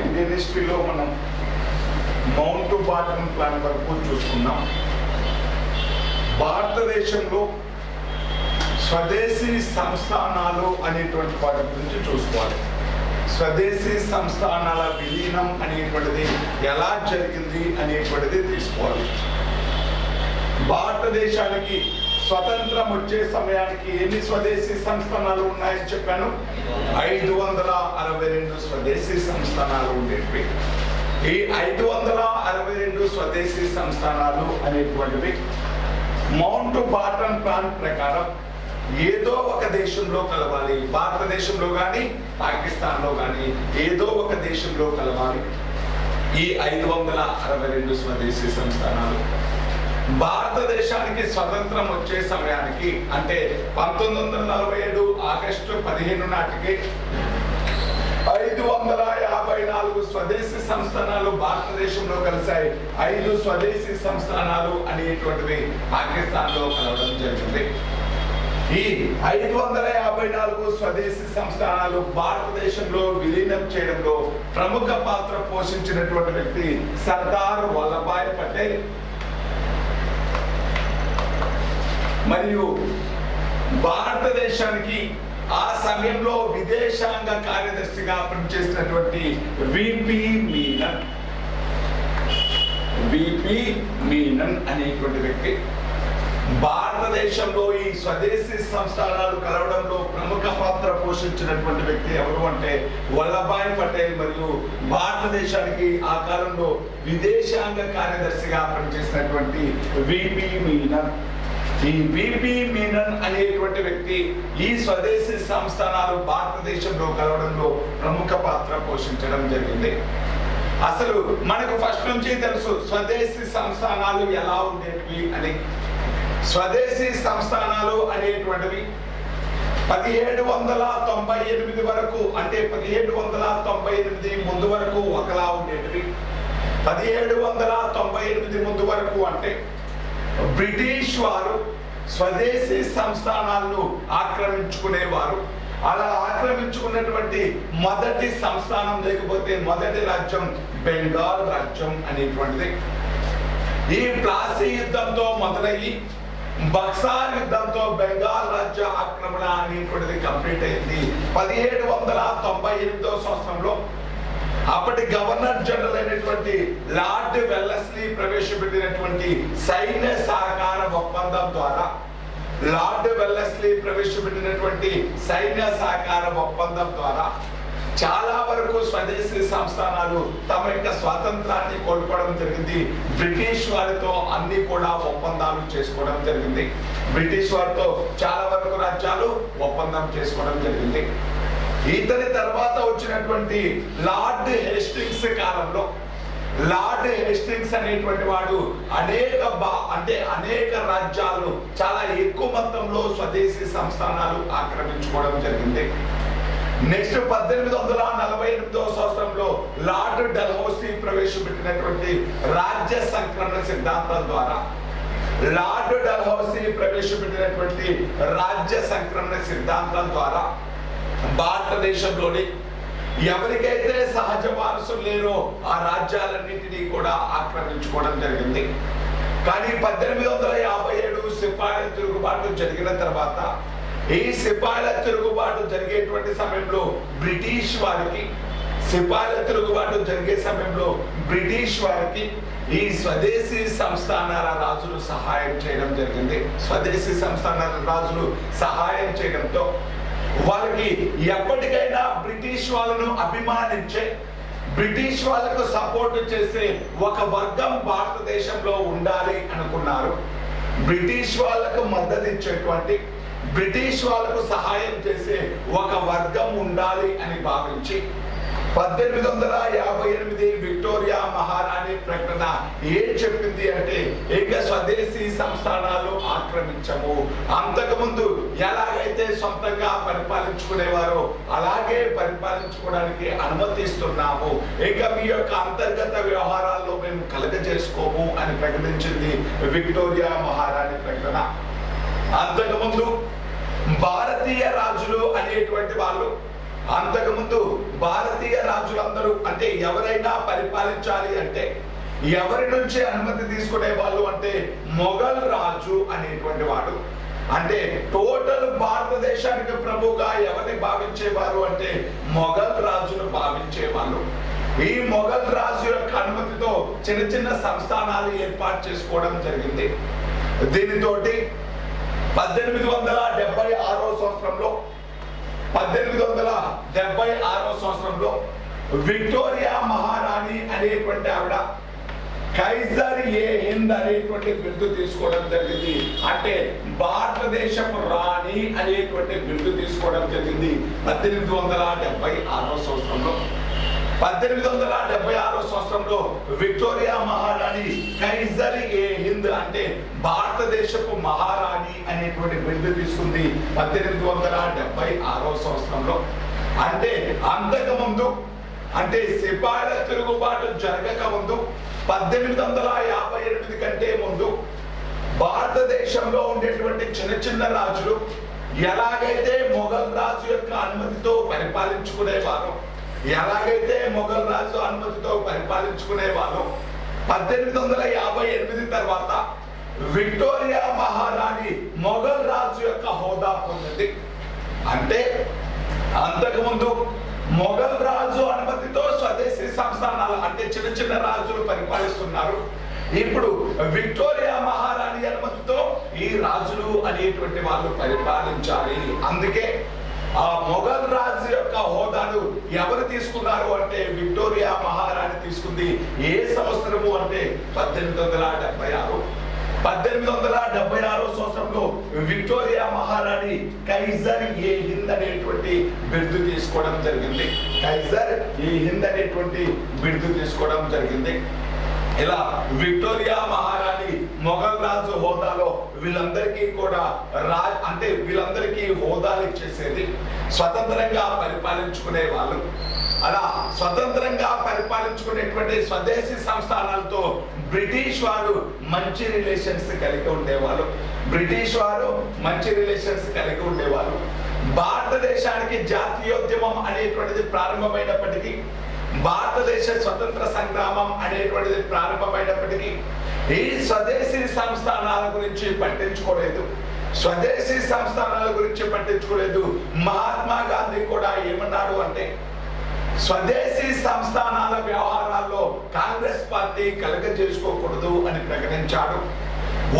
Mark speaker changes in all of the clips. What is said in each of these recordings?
Speaker 1: Indian హిస్టరీలో మనం mount బాటన్ plan వరకు చూసుకున్నాం. భారతదేశంలో స్వదేశీ సంస్థానాలు అనేటువంటి వాటి గురించి చూసుకోవాలి. స్వదేశీ సంస్థానాల విలీనం అనేటువంటిది ఎలా జరిగింది అనేటువంటిది తీసుకోవాలి. భారతదేశానికి స్వతంత్రం వచ్చే సమయానికి ఎన్ని స్వదేశీ సంస్థానాలు ఉన్నాయని చెప్పాను? 562 స్వదేశీ సంస్థానాలు ఉండేవి. ఈ 562 స్వదేశీ సంస్థానాలు అనేటువంటివి మౌంట్ బాటన్ ప్లాన్ ప్రకారం ఏదో ఒక దేశంలో కలవాలి. భారతదేశంలో కానీ పాకిస్తాన్లో కానీ ఏదో ఒక దేశంలో కలవాలి. ఈ 562 స్వదేశీ సంస్థానాలు భారతదేశానికి స్వతంత్రం వచ్చే సమయానికి అంటే 1947 ఆగస్టు 15 నాటికి 554 స్వదేశీ సంస్థానాలు భారతదేశంలో కలిశాయి. 5 స్వదేశీ సంస్థానాలు అనేటువంటివి పాకిస్తాన్లో కలవడం జరిగింది. ఈ 554 స్వదేశీ సంస్థానాలు భారతదేశంలో విలీనం చేయడంలో ప్రముఖ పాత్ర పోషించినటువంటి వ్యక్తి సర్దార్ వల్లభాయ్ పటేల్ మరియు భారతదేశానికి ఆ సమయంలో విదేశాంగ కార్యదర్శిగా పనిచేసినటువంటి విపి మీనన్ అనేటువంటి వ్యక్తి భారతదేశంలో ఈ స్వదేశీ సంస్థానాలు కలవడంలో ప్రముఖ పాత్ర పోషించినటువంటి వ్యక్తి ఎవరు అంటే వల్లభాయ్ పటేల్ మరియు భారతదేశానికి ఆ కాలంలో విదేశాంగ కార్యదర్శిగా పనిచేసినటువంటి విపి మీనన్. ఈ విపి మీనన్ అనేటువంటి వ్యక్తి ఈ స్వదేశీ సంస్థానాలు భారతదేశంలో కలవడంలో ప్రముఖ పాత్ర పోషించడం జరిగింది. అసలు మనకు ఫస్ట్ నుంచి తెలుసు స్వదేశీ సంస్థానాలు ఎలా ఉండేవి అని. స్వదేశీ సంస్థానాలు అనేటువంటివి 1798 వరకు అంటే 1798 ముందు వరకు ఒకలా ఉండేటివి. 1798 ముందు వరకు అంటే బ్రిటిష్ వారు స్వదేశీ సంస్థానాలను ఆక్రమించుకునేవారు. అలా ఆక్రమించుకున్నటువంటి మొదటి సంస్థానం లేకపోతే మొదటి రాజ్యం బెంగాల్ రాజ్యం అనేటువంటిది. ఈ ప్లాసీ యుద్ధంతో మొదలయ్యి బక్సార్ యుద్ధంతో బెంగాల్ రాజ్య ఆక్రమణ అనేటువంటిది కంప్లీట్ అయింది 1798 సంవత్సరంలో. అప్పటి గవర్నర్ జనరల్ అయినటువంటి లార్డ్ వెల్లస్లీ ప్రవేశపెట్టినటువంటి సైన్య సహకార ఒప్పందం ద్వారా చాలా వరకు స్వదేశీ సంస్థానాలు తమ యొక్క స్వాతంత్రాన్ని కోల్పోవడం జరిగింది. బ్రిటిష్ వారితో అన్ని కూడా ఒప్పందాలు చేసుకోవడం జరిగింది. బ్రిటిష్ వారితో చాలా వరకు రాజ్యాలు ఒప్పందం చేసుకోవడం జరిగింది. ఇతని తర్వాత వచ్చినటువంటి లార్డ్ హేస్టింగ్స్ కాలంలో లార్డ్ హేస్టింగ్స్ అనేటువంటి వాడు అనేక రాజ్యాలను చాలా ఎక్కువ మొత్తంలో స్వదేశీ సంస్థానాలు ఆక్రమించుకోవడం జరిగింది. నెక్స్ట్ 1848 సంవత్సరంలో లార్డ్ డల్హౌసీ ప్రవేశపెట్టినటువంటి రాజ్య సంక్రమణ సిద్ధాంతం ద్వారా భారతదేశంలోని ఎవరికైతే సహజ వారసులు లేరో ఆ రాజ్యాలన్నింటినీ కూడా ఆక్రమించుకోవడం జరిగింది. కానీ 1857 సిపాయిల తిరుగుబాటు జరిగిన తర్వాత ఈ సిపాయిల తిరుగుబాటు జరిగేటువంటి సమయంలో బ్రిటిష్ వారికి ఈ స్వదేశీ సంస్థానాల రాజులు సహాయం చేయడం జరిగింది. స్వదేశీ సంస్థానాల రాజులు సహాయం చేయడంతో వాళ్ళకి ఎప్పటికైనా బ్రిటిష్ వాళ్ళను అభిమానించే బ్రిటిష్ వాళ్ళకు సపోర్ట్ చేసే ఒక వర్గం భారతదేశంలో ఉండాలి అనుకున్నారు. బ్రిటిష్ వాళ్ళకు మద్దతు ఇచ్చేటువంటి బ్రిటిష్ వాళ్ళకు సహాయం చేసే ఒక వర్గం ఉండాలి అని భావించి 1858 విక్టోరియా మహారాణి ప్రకటన ఏం చెప్పింది అంటే ఇక స్వదేశీ సంస్థానాలు ఆక్రమించము. అంతకుముందు ఎలాగైతే సొంతంగా పరిపాలించుకునేవారో అలాగే పరిపాలించుకోవడానికి అనుమతిస్తున్నాము. ఇక మీ యొక్క అంతర్గత వ్యవహారాల్లో మేము కలగజేసుకోము అని ప్రకటించింది విక్టోరియా మహారాణి ప్రకటన. అంతకుముందు భారతీయ రాజులు అనేటువంటి వాళ్ళు అంతకుముందు భారతీయ రాజులందరూ అంటే ఎవరైనా పరిపాలించాలి అంటే ఎవరి నుంచి అనుమతి తీసుకునే వాళ్ళు అంటే మొఘల్ రాజు అనేటువంటి వాడు. అంటే టోటల్ భారతదేశానికి ప్రభువుగా ఎవరిని భావించేవారు అంటే మొఘల్ రాజును భావించేవాళ్ళు. ఈ మొఘల్ రాజు యొక్క అనుమతితో చిన్న చిన్న సంస్థానాలు ఏర్పాటు చేసుకోవడం జరిగింది. దీనితోటి 1876 సంవత్సరంలో విక్టోరియా మహారాణి అనేటువంటి ఆవిడ కైజర్ ఏ హింద్ అనేటువంటి బిరుదు తీసుకోవడం జరిగింది. అంటే భారతదేశపు రాణి అనేటువంటి బిరుదు తీసుకోవడం జరిగింది 1876 సంవత్సరంలో. 1876 సంవత్సరంలో విక్టోరియా మహారాణి కైజర్ ఏ హింద్ అంటే భారతదేశపు మహారాణి అనేటువంటి బిరుదు తీసుకుంది 1876 సంవత్సరంలో. అంటే అంతకుముందు అంటే సిపాయిల తిరుగుబాటు జరగక ముందు 1858 కంటే ముందు భారతదేశంలో ఉండేటువంటి చిన్న చిన్న రాజులు ఎలాగైతే మొఘల్ రాజు యొక్క అనుమతితో పరిపాలించుకునేవారు 1858 తర్వాత విక్టోరియా మహారాణి మొఘల్ రాజు యొక్క హోదా పొందింది. అంటే అంతకుముందు మొఘల్ రాజు అనుమతితో స్వదేశీ సంస్థానాలు అంటే చిన్న చిన్న రాజులు పరిపాలిస్తున్నారు. ఇప్పుడు విక్టోరియా మహారాణి అనుమతితో ఈ రాజులు అనేటువంటి వాళ్ళు పరిపాలించాలి. అందుకే ఆ మొఘల్ రాజు యొక్క హోదాను ఎవరు తీసుకున్నారు అంటే విక్టోరియా మహారాణి తీసుకుంది. ఏ సంవత్సరము అంటే 1876. 1876 సంవత్సరంలో విక్టోరియా మహారాణి కైజర్ ఏ హింద్ అనేటువంటి బిరుదు తీసుకోవడం జరిగింది. కైజర్ ఏ హింద్ అనేటువంటి బిరుదు తీసుకోవడం జరిగింది. ఇలా విక్టోరియా మహారాణి మొఘల్ రాజు హోదాలో వీళ్ళందరికీ కూడా అంటే వీళ్ళందరికీ హోదాలు ఇచ్చేసేది. స్వతంత్రంగా పరిపాలించుకునే వాళ్ళు. అలా స్వతంత్రంగా పరిపాలించుకునేటువంటి స్వదేశీ సంస్థానాలతో బ్రిటిష్ వారు మంచి రిలేషన్స్ కలిగి ఉండేవాళ్ళు. భారతదేశానికి జాతీయోద్యమం అనేటువంటిది ప్రారంభమైనప్పటికీ భారతదేశ స్వతంత్ర సంగ్రామం అనేటువంటిది ప్రారంభమైనప్పటికీ ఈ స్వదేశీ సంస్థానాల గురించి పట్టించుకోలేదు. మహాత్మా గాంధీ కూడా ఏమన్నాడు అంటే స్వదేశీ సంస్థానాల వ్యవహారాల్లో కాంగ్రెస్ పార్టీ కలగజేసుకోకూడదు అని ప్రకటించాడు.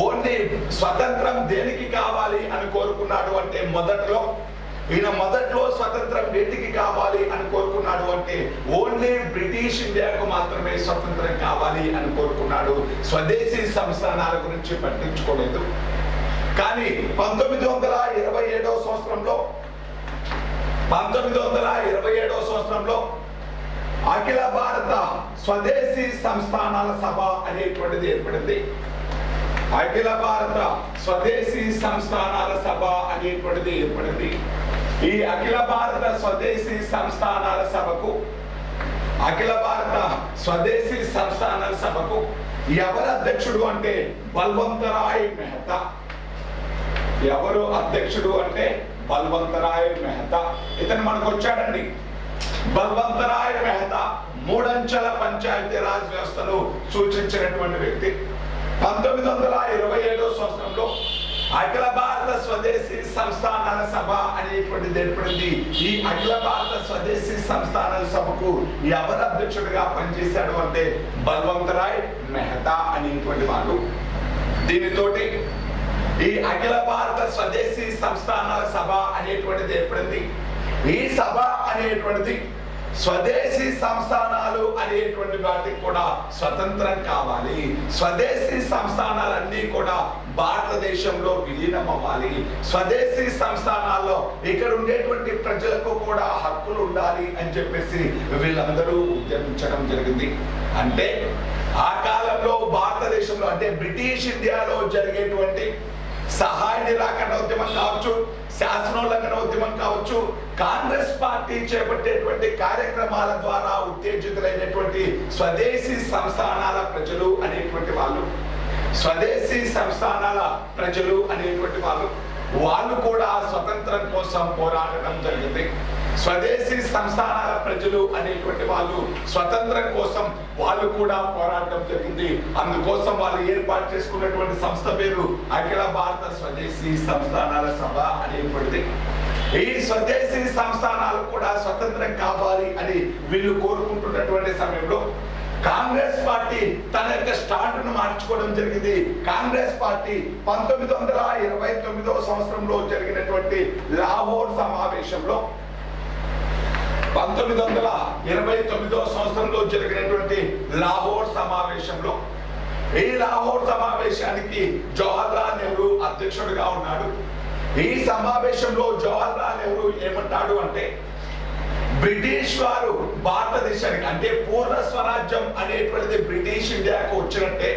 Speaker 1: ఓన్లీ స్వతంత్రం దేనికి కావాలి అని కోరుకున్నాడు అంటే మొదట్లో స్వతంత్రం వేటికి కావాలి అని కోరుకున్నాడు అంటే ఓన్లీ బ్రిటిష్ ఇండియాకు మాత్రమే స్వతంత్రం కావాలి అని కోరుకున్నాడు. స్వదేశీ సంస్థానాల గురించి పట్టించుకోలేదు. కానీ 1927 సంవత్సరంలో అఖిల భారత స్వదేశీ సంస్థానాల సభ అనేటువంటిది ఏర్పడింది. ఈ అఖిల భారత స్వదేశీ సంస్థానాల సభకు ఎవరు అధ్యక్షుడు అంటే బల్వంతరాయ్ మెహతా. ఇతను మనకు వచ్చాడండి. బల్వంతరాయ్ మెహతా మూడంచెల పంచాయతీ రాజ్ వ్యవస్థను సూచించినటువంటి వ్యక్తి. 1927 సంవత్సరంలో అఖిల భారత స్వదేశీ సంస్థానాల సభ అనేటువంటిది ఏర్పడింది. ఈ అఖిల భారత స్వదేశీ సంస్థానాల సభకు ఎవరు అధ్యక్షుడిగా పనిచేశాడు అంటే బల్వంతరాయ్ మెహతా అనేటువంటి వాడు. దీనితోటి ఈ అఖిల భారత స్వదేశీ సంస్థానాల సభ అనేటువంటిది ఏర్పడింది. ఈ సభ అనేటువంటిది స్వదేశీ సంస్థానాలు అనేటువంటి వాటికి కూడా స్వతంత్రం కావాలి. స్వదేశీ సంస్థానాలన్నీ కూడా భారతదేశంలో విలీనం అవ్వాలి. స్వదేశీ సంస్థానాల్లో ఇక్కడ ఉండేటువంటి ప్రజలకు కూడా హక్కులు ఉండాలి అని చెప్పేసి వీళ్ళందరూ ఉద్యమించడం జరిగింది. అంటే ఆ కాలంలో భారతదేశంలో అంటే బ్రిటిష్ ఇండియాలో జరిగేటువంటి సహాయ నిరాకరణ ఉద్యమం కావచ్చు, శాసనోల్లంఘన ఉద్యమం కావచ్చు, కాంగ్రెస్ పార్టీ చేపట్టేటువంటి కార్యక్రమాల ద్వారా ఉత్తేజితులైనటువంటి స్వదేశీ సంస్థానాల ప్రజలు అనేటువంటి వాళ్ళు వాళ్ళు కూడా స్వతంత్రం కోసం పోరాడడం జరిగింది. స్వదేశీ సంస్థానాల ప్రజలు అనేటువంటి వాళ్ళు స్వతంత్రం కోసం వాళ్ళు కూడా పోరాడడం జరిగింది. అందుకోసం వాళ్ళు ఏర్పాటు చేసుకున్నటువంటి సంస్థ పేరు అఖిల భారత స్వదేశీ సంస్థానాల సభ అనేటువంటిది. ఈ స్వదేశీ సంస్థానాలు కూడా స్వతంత్రం కావాలి అని వీళ్ళు కోరుకుంటున్నటువంటి సమయంలో కాంగ్రెస్ పార్టీ తన యొక్క స్టాండ్ను మార్చుకోవడం జరిగింది. కాంగ్రెస్ పార్టీ 1929వ సంవత్సరంలో జరిగినటువంటి లాహోర్ సమావేశంలో 1929వ సంవత్సరంలో జరిగినటువంటి లాహోర్ సమావేశంలో ఈ లాహోర్ సమావేశానికి జవహర్లాల్ నెహ్రూ అధ్యక్షుడిగా ఉన్నాడు. ఈ సమావేశంలో జవహర్లాల్ నెహ్రూ ఏమంటాడు అంటే, బ్రిటిష్ వారు భారతదేశానికి అంటే పూర్ణ స్వరాజ్యం అనేటువంటిది బ్రిటిష్ ఇండియాకు వచ్చినట్టే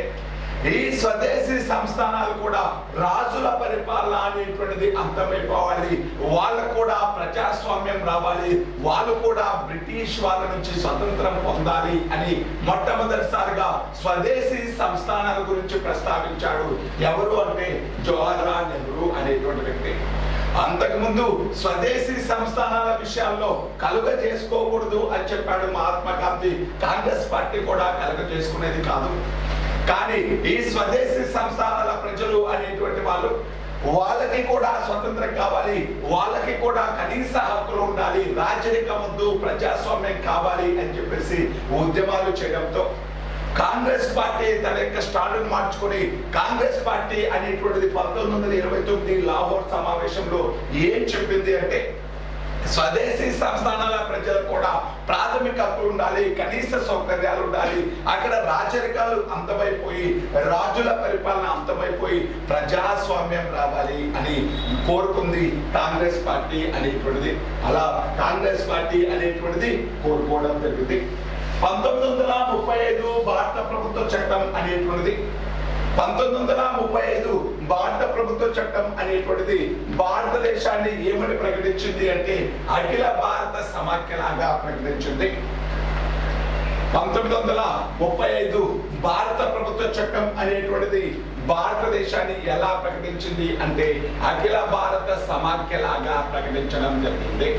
Speaker 1: ఈ స్వదేశీ సంస్థానాలు కూడా రాజుల పరిపాలన అనేటువంటిది అంతమైపోవాలి, వాళ్ళకు కూడా ప్రజాస్వామ్యం రావాలి, వాళ్ళు కూడా బ్రిటిష్ వాళ్ళ నుంచి స్వతంత్రం పొందాలి అని మొట్టమొదటిసారిగా స్వదేశీ సంస్థానాల గురించి ప్రస్తావించాడు. ఎవరు అంటే జవహర్లాల్ నెహ్రూ అనేటువంటి వ్యక్తి. అంతకుముందు స్వదేశీ సంస్థానాల విషయాల్లో కలుగ చేసుకోకూడదు అని చెప్పాడు మహాత్మా గాంధీ. కాంగ్రెస్ పార్టీ కూడా కలుగ చేసుకునేది కాదు. కానీ ఈ స్వదేశీ సంస్థానాల ప్రజలు అనేటువంటి వాళ్ళు వాళ్ళకి కూడా స్వతంత్రం కావాలి, వాళ్ళకి కూడా కనీస హక్కులు ఉండాలి, రాజరికం వద్దు, ప్రజాస్వామ్యం కావాలి అని చెప్పేసి ఉద్యమాలు చేయడంతో కాంగ్రెస్ పార్టీ తన యొక్క స్టాండ్ను మార్చుకొని కాంగ్రెస్ పార్టీ అనేటువంటిది 1929 లాహోర్ సమావేశంలో ఏం చెప్పింది అంటే, స్వదేశీ సంస్థానాల ప్రజలకు కూడా ప్రాథమిక హక్కులు ఉండాలి, కనీస సౌకర్యాలు ఉండాలి, అక్కడ రాజరికాలు అంతమైపోయి రాజుల పరిపాలన అంతమైపోయి ప్రజాస్వామ్యం రావాలి అని కోరుకుంది కాంగ్రెస్ పార్టీ అనేటువంటిది. అలా కాంగ్రెస్ పార్టీ అనేటువంటిది కోరుకోవడం జరిగింది. 1935 భారత ప్రభుత్వ చట్టం అనేటువంటిది 1935 భారత ప్రభుత్వ చట్టం అనేటువంటిది భారతదేశాన్ని ఏమని ప్రకటించింది అంటే అఖిల భారత సమాఖ్యలాగా ప్రకటించింది. 1935 భారత ప్రభుత్వ చట్టం అనేటువంటిది భారతదేశాన్ని ఎలా ప్రకటించింది అంటే అఖిల భారత సమాఖ్యలాగా ప్రకటించడం జరిగింది.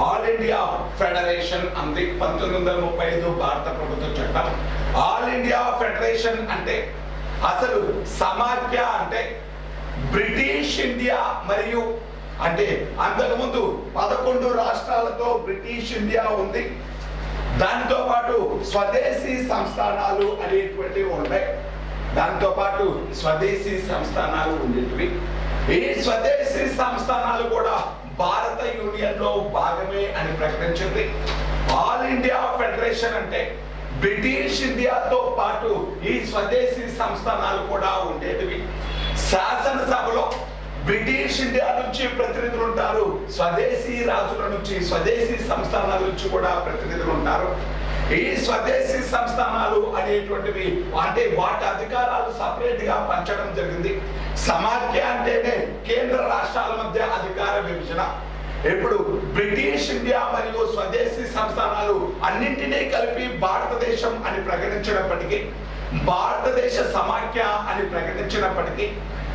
Speaker 1: ఆల్ ఇండియా ఫెడరేషన్ అంది 1935 భారత ప్రభుత్వ చట్టం. ఆల్ ఇండియా ఫెడరేషన్ అంటే అసలు సమాఖ్య అంటే బ్రిటిష్ ఇండియా మరియు అంటే అంతకుముందు 11 రాష్ట్రాలతో బ్రిటిష్ ఇండియా ఉంది. దానితో పాటు స్వదేశీ సంస్థానాలు అనేటువంటివి ఉంటాయి. దాంతో పాటు స్వదేశీ సంస్థానాలు ఉండేటివి. ఈ స్వదేశీ సంస్థానాలు కూడా భారత యూనియన్ లో భాగమే అని ప్రకటించింది. ఆల్ ఇండియా ఫెడరేషన్ అంటే బ్రిటిష్ ఇండియాతో పాటు ఈ స్వదేశీ సంస్థానాలు కూడా ఉండేటివి. శాసనసభలో బ్రిటిష్ ఇండియా నుంచి ప్రతినిధులు ఉంటారు, స్వదేశీ రాజుల నుంచి స్వదేశీ సంస్థానాల నుంచి కూడా ప్రతినిధులు ఉంటారు. ఈ స్వదేశీ సంస్థానాలు అనేటువంటివి అంటే వాటి అధికారాలు సపరేట్ గా పంచడం జరిగింది. సమాఖ్య అంటేనే కేంద్ర రాష్ట్రాల మధ్య అధికార విభజన. ఇప్పుడు బ్రిటిష్ ఇండియా మరియు స్వదేశీ సంస్థానాలు అన్నింటినీ కలిపి భారతదేశం అని ప్రకటించినప్పటికీ, భారతదేశ సమాఖ్య అని ప్రకటించినప్పటికీ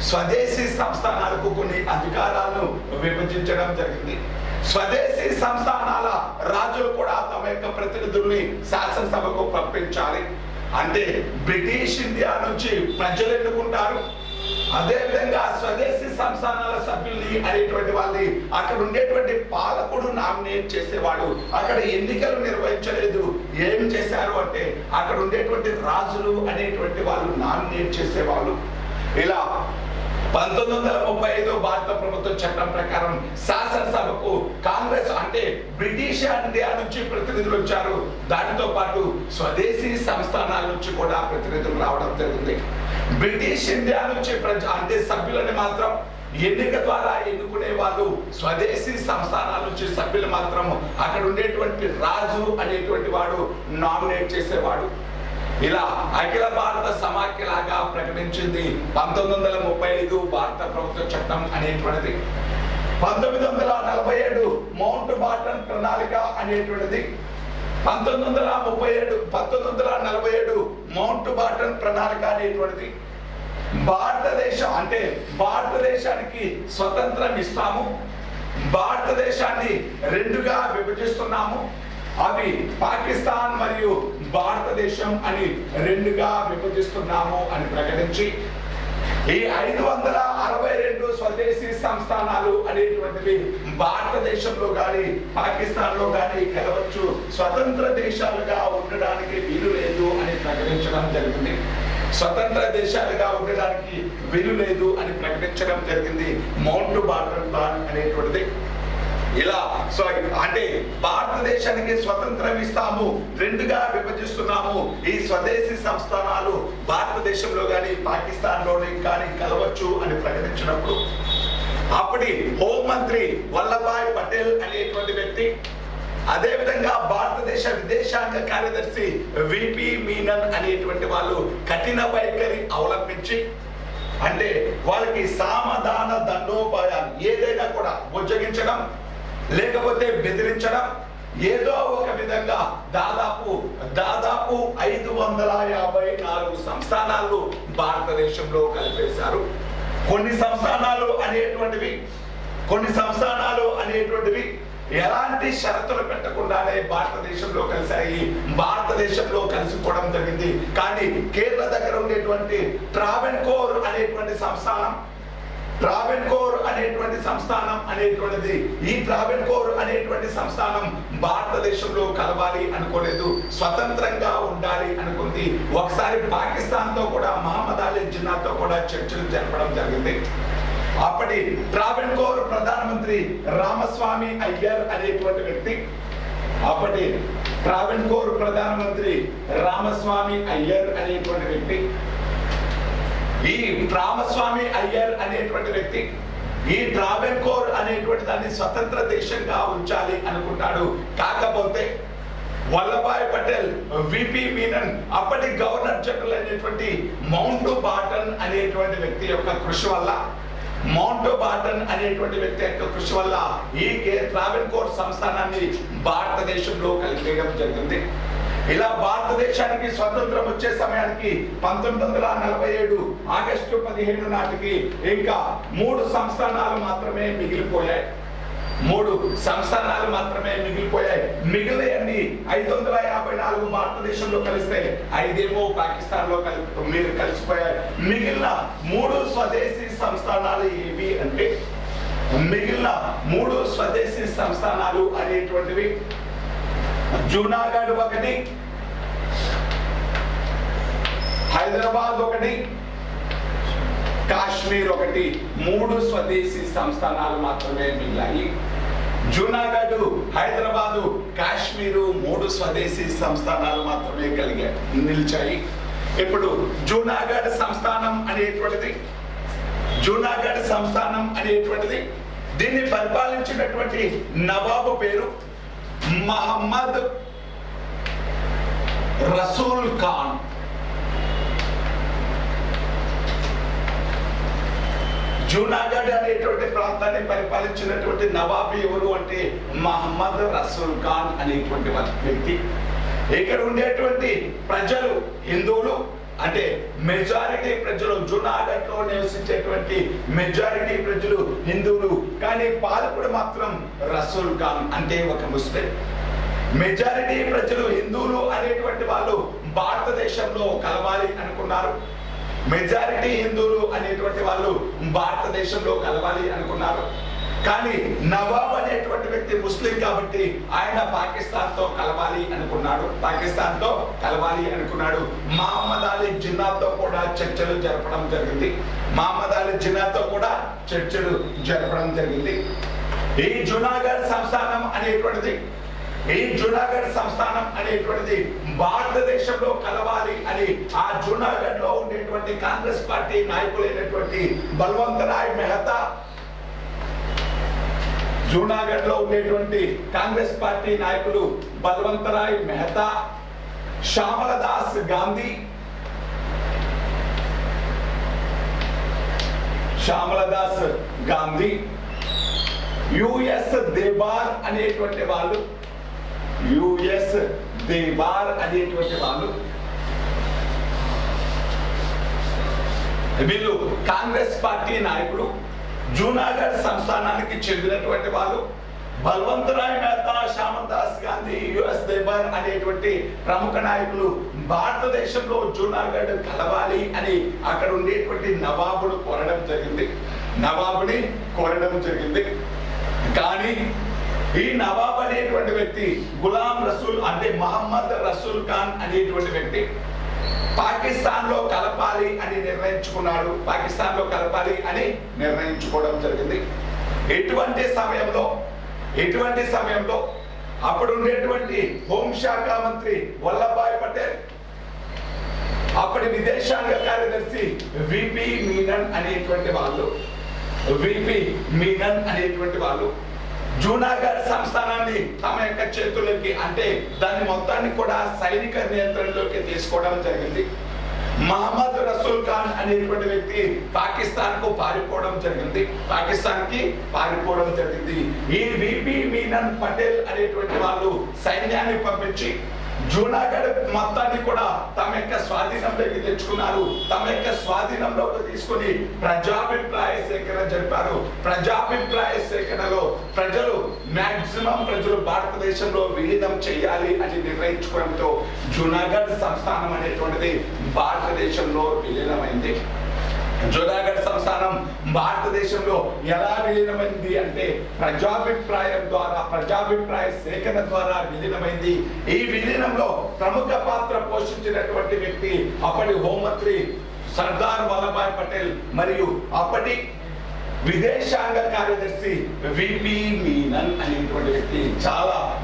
Speaker 1: స్వదేశీ సంస్థానాలకు కొన్ని అధికారాలను విభజించడం జరిగింది. స్వదేశీ సంస్థానాల రాజులు కూడా తమ యొక్క ప్రతినిధుల్ని శాసనసభకు పంపించాలి. అంటే బ్రిటిష్ ఇండియా నుంచి ప్రజలు ఎన్నుకుంటారు, అదే విధంగా స్వదేశీ సంస్థానాల సభ్యుల్ని అనేటువంటి వాళ్ళని అక్కడ ఉండేటువంటి పాలకుడు నామినేట్ చేసేవాడు. అక్కడ ఎన్నికలు నిర్వహించలేదు, ఏం చేశారు అంటే అక్కడ ఉండేటువంటి రాజులు అనేటువంటి వాళ్ళు నామినేట్ చేసేవాళ్ళు. ఇలా 1935 భారత ప్రభుత్వ చట్టం ప్రకారం శాసనసభకు కాంగ్రెస్ అంటే బ్రిటిష్ ఇండియా నుంచి ప్రతినిధులు వచ్చారు. దానితో పాటు స్వదేశీ సంస్థానాల నుంచి కూడా ప్రతినిధులు రావడం జరిగింది. బ్రిటిష్ ఇండియా నుంచి అంటే సభ్యులని మాత్రం ఎన్నిక ద్వారా ఎన్నుకునే వాళ్ళు, స్వదేశీ సంస్థానాల నుంచి సభ్యులు మాత్రం అక్కడ ఉండేటువంటి రాజు అనేటువంటి వాడు నామినేట్ చేసేవాడు. ఇలా అఖిల భారత సమాఖ్యలాగా ప్రకటించింది 1935 భారత ప్రభుత్వ చట్టం అనేటువంటిది. 1947 మౌంట్ బాటన్ ప్రణాళిక అనేటువంటిది 1947 మౌంట్ బాటన్ ప్రణాళిక అనేటువంటిది భారతదేశానికి స్వతంత్రం ఇస్తాము, భారతదేశాన్ని రెండుగా విభజిస్తున్నాము, అవి పాకిస్తాన్ మరియు భారతదేశం అని రెండుగా విభజిస్తున్నాము అని ప్రకటించి ఈ 562 స్వదేశీ సంస్థానాలు అనేటువంటివి భారతదేశంలో కానీ పాకిస్తాన్ లో కానీ కలవచ్చు, స్వతంత్ర దేశాలుగా ఉండడానికి వీలు లేదు అని ప్రకటించడం జరిగింది. స్వతంత్ర దేశాలుగా ఉండడానికి వీలు లేదు అని ప్రకటించడం జరిగింది మౌంట్ బాటన్ ప్లాన్ అనేటువంటిది. ఇలా సో అంటే భారతదేశానికి స్వతంత్రం ఇస్తాము, రెండుగా విభజిస్తున్నాము, ఈ స్వదేశీ సంస్థానాలు భారతదేశంలో కానీ పాకిస్తాన్ లోని కానీ కలవచ్చు అని ప్రకటించినప్పుడు అప్పటి హోంమంత్రి వల్లభాయ్ పటేల్ అనేటువంటి వ్యక్తి, అదే విధంగా భారతదేశ విదేశాంగ కార్యదర్శి విపి మీనన్ అనేటువంటి వాళ్ళు కఠిన వైఖరి అవలంబించి, అంటే వాళ్ళకి సామధాన దండోపాయాలు ఏదైనా కూడా బుజ్జగించడం లేకపోతే బెదిరించడం, ఏదో ఒక విధంగా దాదాపు 554 సంస్థానాలు భారతదేశంలో కలిపేశారు. కొన్ని సంస్థానాలు అనేటువంటివి ఎలాంటి షరతులు పెట్టకుండానే భారతదేశంలో కలిసాయి, భారతదేశంలో కలిసిపోవడం జరిగింది. కానీ కేరళ దగ్గర ఉండేటువంటి ట్రావెన్కోర్ అనేటువంటి సంస్థానం అనేటువంటిది ఈ ట్రావెన్కోర్ అనేటువంటి సంస్థానం భారతదేశంలో కలవాలి అనుకోలేదు, స్వతంత్రంగా ఉండాలి అనుకుంది. ఒకసారి పాకిస్తాన్ తో కూడా మహమ్మద్ అలీ జిన్నాతో కూడా చర్చలు జరపడం జరిగింది. అప్పటి ట్రావెన్కోర్ ప్రధానమంత్రి రామస్వామి అయ్యర్ అనేటువంటి వ్యక్తి, ఈ రామస్వామి అయ్యర్ అనేటువంటి వ్యక్తి ఈ ట్రావెన్కోర్ అనేటువంటి దాన్ని స్వతంత్ర దేశంగా ఉంచాలి అనుకుంటాడు. కాకపోతే వల్లభాయ్ పటేల్, విపి మీనన్, అప్పటి గవర్నర్ జనరల్ అనేటువంటి మౌంట్ బాటన్ అనేటువంటి వ్యక్తి యొక్క కృషి వల్ల ఈ ట్రావెన్కోర్ సంస్థానాన్ని భారతదేశంలో కలిపేయడం జరిగింది. ఇలా భారతదేశానికి స్వతంత్రం వచ్చే సమయానికి 1947 ఆగస్టు 15 నాటికి ఇంకా 3 సంస్థానాలు మాత్రమే మిగిలిపోయాయి. మిగిలినవన్నీ 554 భారతదేశంలో కలిస్తే 5 ఏమో పాకిస్తాన్ లో కలిసిపోయాయి. మిగిలిన 3 స్వదేశీ సంస్థానాలు ఏవి అంటే, అనేటువంటివి జూనాగఢ్ ఒకటి, హైదరాబాద్ ఒకటి, కాశ్మీర్ ఒకటి, 3 స్వదేశీ సంస్థానాలు మాత్రమే మిగిలాయి. జూనాగఢ్, హైదరాబాదు, కాశ్మీరు 3 స్వదేశీ సంస్థానాలు మాత్రమే నిలిచాయి. ఇప్పుడు జూనాగఢ్ సంస్థానం అనేటువంటిది దీన్ని పరిపాలించినటువంటి నవాబు పేరు మహమ్మద్ రసూల్ ఖాన్. జూనాగఢ్ అనేటువంటి ప్రాంతాన్ని పరిపాలించినటువంటి నవాబు ఎవరు అంటే మహమ్మద్ రసూల్ ఖాన్ అనేటువంటి వ్యక్తి. ఇక్కడ ఉండేటువంటి ప్రజలు హిందువులు, అంటే మెజారిటీ ప్రజలు, జూనాగఢ్ లో నివసించేటువంటి మెజారిటీ ప్రజలు హిందువులు, కానీ పాలకుడు మాత్రం రసూల్ ఖాన్ అంటే ఒక ముస్లిం. మెజారిటీ ప్రజలు హిందువులు అనేటువంటి వాళ్ళు భారతదేశంలో కలవాలి అనుకున్నారు. కానీ నవాబ్ అనేటువంటి వ్యక్తి ముస్లిం కాబట్టి ఆయన పాకిస్తాన్ తో కలవాలి అనుకున్నాడు. మహమ్మద్ అలీ జిన్నాతో కూడా చర్చలు జరపడం జరిగింది. ఈ జూనాగఢ్ సంస్థానం అనేటువంటిది భారతదేశంలో కలవాలి అని ఆ జూనాగఢ్ లో ఉండేటువంటి కాంగ్రెస్ పార్టీ నాయకులైనటువంటి బల్వంత్ రాయ్ మెహతా, జూనాగఢ్ లో ఉండేటువంటి కాంగ్రెస్ పార్టీ నాయకులు బల్వంత్ రాయ్ మెహతా, శ్యామల దాస్ గాంధీ, యుఎస్ దేబార్ అనేటువంటి వాళ్ళు వీళ్ళు కాంగ్రెస్ పార్టీ నాయకులు, జూనాగఢ్ సంస్థానానికి చెందినటువంటి వాళ్ళు. బల్వంతరాయ్ మెహతా, శ్యామదాస్ గాంధీ, యుఎస్ దేబర్ అనేటువంటి ప్రముఖ నాయకులు భారతదేశంలో జూనాగఢ్ కలవాలి అని అక్కడ ఉండేటువంటి నవాబుని కోరడం జరిగింది. కానీ ఈ నవాబ్ అనేటువంటి వ్యక్తి గులాం రసూల్ అంటే మహమ్మద్ రసూల్ ఖాన్ అనేటువంటి వ్యక్తి పాకిస్తాన్ లో కలపాలి అని నిర్ణయించుకోవడం జరిగింది. ఎటువంటి సమయంలో అప్పుడు ఉండేటువంటి హోంశాఖ మంత్రి వల్లభాయ్ పటేల్, అప్పటి విదేశాంగ కార్యదర్శి విపి మీనన్ అనేటువంటి వాళ్ళు జూనాగఢ్ సంస్థానాన్ని తమ యొక్క చేతుల్లోకి, అంటే దాని మొత్తాన్ని కూడా సైనిక నియంత్రణలోకి తీసుకోవడం జరిగింది. మహమ్మద్ రసూల్ ఖాన్ అనేటువంటి వ్యక్తి పాకిస్తాన్ కి పారిపోవడం జరిగింది. ఈ విపి మీనన్ పటేల్ అనేటువంటి వాళ్ళు సైన్యాన్ని పంపించి జూనాగఢ్ మొత్తాన్ని కూడా తమ యొక్క స్వాధీనంలోకి తెచ్చుకున్నారు. తమ యొక్క స్వాధీనంలోకి తీసుకుని ప్రజాభిప్రాయ సేకరణ జరిపారు. ప్రజాభిప్రాయ సేకరణలో మాక్సిమం ప్రజలు భారతదేశంలో విలీనం చేయాలి అని నిర్ణయించుకోవడంతో జూనాగఢ్ సంస్థానం అనేటువంటిది భారతదేశంలో విలీనమైంది. జూనాగఢ్ సంస్థానం భారతదేశంలో ఎలా విలీనమైంది అంటే ప్రజాభిప్రాయ సేకరణ ద్వారా విలీనమైంది. ఈ విలీనంలో ప్రముఖ పాత్ర పోషించినటువంటి వ్యక్తి అప్పటి హోంమంత్రి సర్దార్ వల్లభాయ్ పటేల్ మరియు అప్పటి విదేశాంగ కార్యదర్శి విపి మీనన్ అనేటువంటి వ్యక్తి.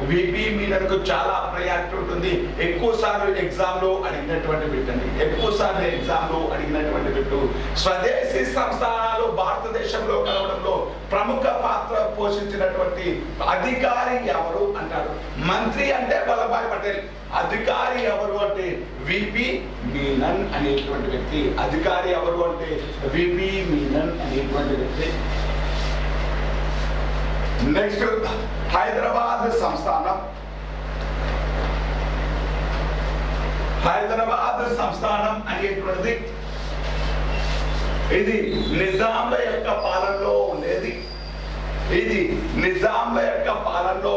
Speaker 1: విపి మీనన్ కు చాలా ప్రయారిటీ ఉంటుంది. ఎక్కువ సార్లు ఎగ్జామ్ లో అడిగినటువంటి బిట్టు. స్వదేశీ సంస్థానాలు భారతదేశంలో కలవడంలో ప్రముఖ పాత్ర పోషించినటువంటి అధికారి ఎవరు అంటారు. మంత్రి అంటే వల్లభాయ్ పటేల్, అధికారి ఎవరు అంటే విపి మీనన్ అనేటువంటి వ్యక్తి. నెక్స్ట్ హైదరాబాద్ సంస్థానం అనేటువంటిది ఇది నిజాంల యొక్క పాలనలో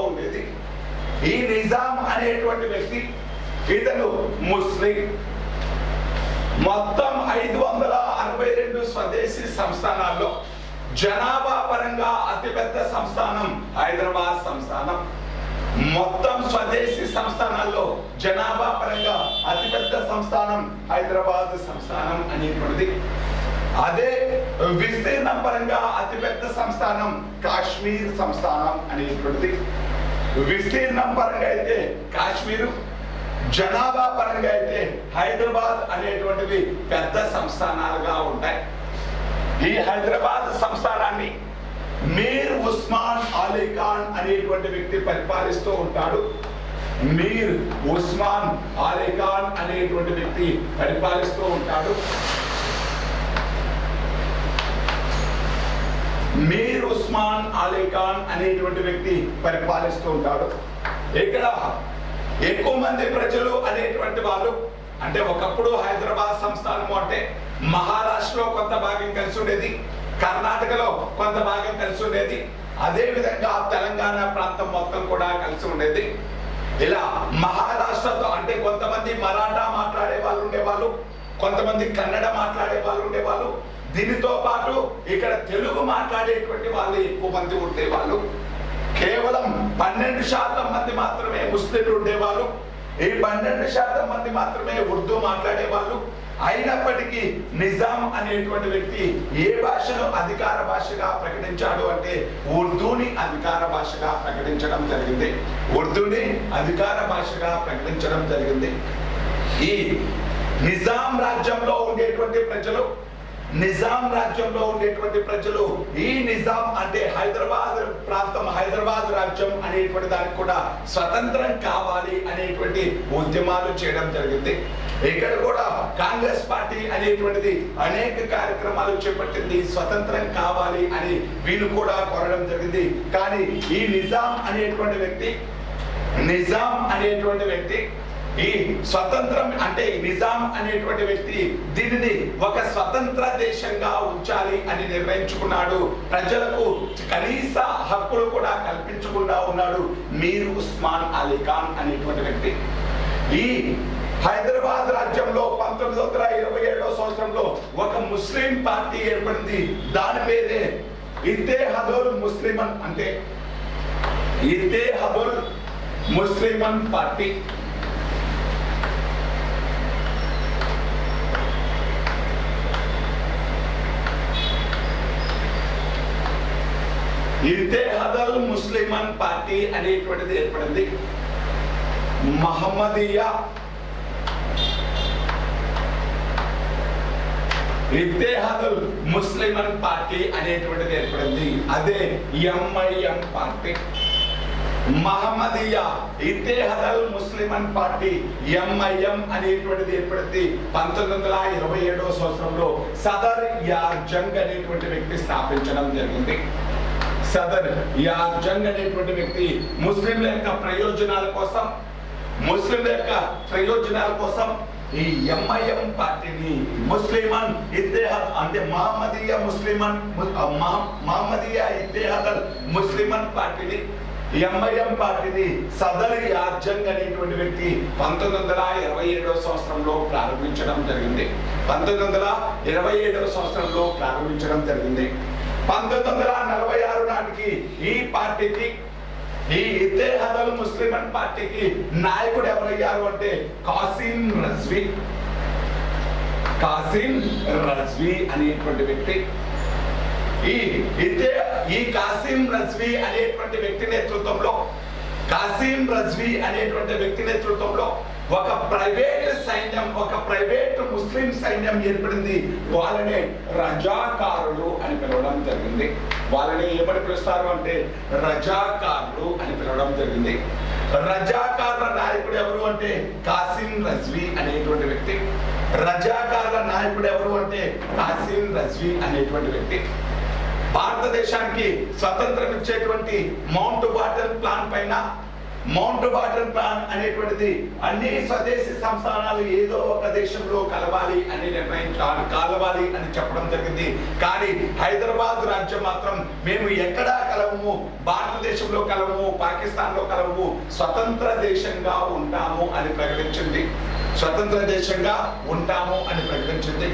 Speaker 1: ఉండేది. ఈ నిజాం అనేటువంటి వ్యక్తి ఇతను ముస్లిం. మొత్తం 562 స్వదేశీ సంస్థానాల్లో జనాభా పరంగా అతిపెద్ద సంస్థానం హైదరాబాద్ సంస్థానం. మొత్తం స్వదేశీ సంస్థానాల్లో జనాభా పరంగా అతిపెద్ద సంస్థానం హైదరాబాద్ సంస్థానం అనేటువంటిది. అదే విస్తీర్ణం పరంగా అతిపెద్ద సంస్థానం కాశ్మీర్ సంస్థానం అనేటువంటిది. విస్తీర్ణం పరంగా అయితే కాశ్మీరు, జనాభా పరంగా అయితే హైదరాబాద్ అనేటువంటివి పెద్ద సంస్థానాలుగా ఉంటాయి. ఈ హైదరాబాద్ సంస్థానాన్ని మీర్ ఉస్మాన్ అలీ ఖాన్ అనేటువంటి వ్యక్తి పరిపాలిస్తూ ఉంటాడు. మీర్ ఉస్మాన్ అలీ ఖాన్ అనేటువంటి వ్యక్తి పరిపాలిస్తూ ఉంటాడు. ఇక్కడ ఎక్కువ మంది ప్రజలు అనేటువంటి వాళ్ళు, అంటే ఒకప్పుడు హైదరాబాద్ సంస్థానము అంటే మహారాష్ట్రలో కొంత భాగం కలిసి ఉండేది, కర్ణాటకలో కొంత భాగం కలిసి ఉండేది, అదే విధంగా తెలంగాణ ప్రాంతం మొత్తం కూడా కలిసి ఉండేది. ఇలా మహారాష్ట్రతో అంటే కొంతమంది మరాఠా మాట్లాడే వాళ్ళు ఉండేవాళ్ళు, కొంతమంది కన్నడ మాట్లాడే వాళ్ళు ఉండేవాళ్ళు. దీనితో పాటు ఇక్కడ తెలుగు మాట్లాడేటువంటి వాళ్ళు ఎక్కువ మంది ఉండేవాళ్ళు. కేవలం 12% మంది మాత్రమే ముస్లింలు ఉండేవాళ్ళు. ఈ 12% మంది మాత్రమే ఉర్దూ మాట్లాడేవాళ్ళు. అయినప్పటికీ నిజాం అనేటువంటి వ్యక్తి ఏ భాషను అధికార భాషగా ప్రకటించాడు అంటే ఉర్దూని అధికార భాషగా ప్రకటించడం జరిగింది. ఈ నిజాం రాజ్యంలో ఉండేటువంటి ప్రజలు ఈ నిజాం అంటే హైదరాబాద్ ప్రాంతం, హైదరాబాద్ రాజ్యం అనేటువంటి దానికి కూడా స్వతంత్రం కావాలి అనేటువంటి ఉద్యమాలు చేయడం జరిగింది. ఇక్కడ కూడా కాంగ్రెస్ పార్టీ అనేటువంటిది అనేక కార్యక్రమాలు చేపట్టింది, స్వతంత్రం కావాలి అని వీళ్ళు కూడా కోరడం జరిగింది. కానీ ఈ నిజాం అనేటువంటి వ్యక్తి ఈ స్వతంత్రం అంటే నిజాం అనేటువంటి వ్యక్తి దీనిని ఒక స్వతంత్ర దేశంగా ఉంచాలి అని నిర్ణయించుకున్నాడు. ప్రజలకు కనీస హక్కులు కూడా కల్పించకుండా ఉన్నాడు మీర్ ఉస్మాన్ అలీ ఖాన్ అనేటువంటి వ్యక్తి. ఈ హైదరాబాద్ రాజ్యంలో 1927వ సంవత్సరంలో ఒక ముస్లిం పార్టీ ఏర్పడింది. దాని పేరే ఇత్తెహాదుల్ ముస్లిమన్, అంటే ఇత్తెహాదుల్ ముస్లిమన్ పార్టీ. ఇత్తెహాదుల్ ముస్లిమన్ పార్టీ అనేటువంటిది ఏర్పడింది. మహమ్మదీయా ఇత్తెహాదుల్ ముస్లిమన్ పార్టీ అనేటువంటిది ఏర్పడింది. అదే MIM party. Mohammadiya Ittehadul Muslimeen party MIM అనేటువంటిది ఏర్పడింది 1927వ సంవత్సరంలో సదర్ యార్ జంగ్ అనేటువంటి వ్యక్తి స్థాపించడం జరిగింది. సదర్ యార్ జంగ్ అనేటువంటి వ్యక్తి ముస్లింల యొక్క ప్రయోజనాల కోసం ఈ ఎంఐఎం పార్టీని ముస్లిమన్ ఇత్తెహాద్ అంటే మహమ్మదీయా ఇత్తెహాదుల్ ముస్లిమన్ పార్టీని ఎంఐఎం పార్టీని సదర్ యార్ జంగ్ అనేటువంటి వ్యక్తి 1927వ సంవత్సరంలో ప్రారంభించడం జరిగింది. 1946 నాటికి ఈ పార్టీకి ఈ ఇత్తెహాదుల్ ముస్లిమన్ పార్టీకి నాయకుడు ఎవరయ్యారు అంటే కాసిం రజ్వీ అనేటువంటి వ్యక్తి. ఈ కాసిం రజ్వీ అనేటువంటి వ్యక్తి నేతృత్వంలో ఒక ప్రైవేట్ ముస్లిం సైన్యం ఏర్పడింది. వాళ్ళనే రజాకారులు అని పిలవడం జరిగింది. వాళ్ళని ఏమని పిలుస్తారు అంటే రజాకారులు అని పిలవడం జరిగింది. రజాకారుల నాయకుడు ఎవరు అంటే కాసిం రజ్వీ అనేటువంటి వ్యక్తి. భారతదేశానికి స్వతంత్రం ఇచ్చేటువంటి మౌంట్ బాటన్ ప్లాన్ అనేటువంటిది అన్ని స్వదేశీ సంస్థానాలు ఏదో ఒక దేశంలో కలవాలి అని చెప్పడం జరిగింది. కానీ హైదరాబాద్ రాజ్యం మాత్రం మేము ఎక్కడా కలవము, భారతదేశంలో కలవము, పాకిస్తాన్లో కలవము, స్వతంత్ర దేశంగా ఉంటాము అని ప్రకటించింది.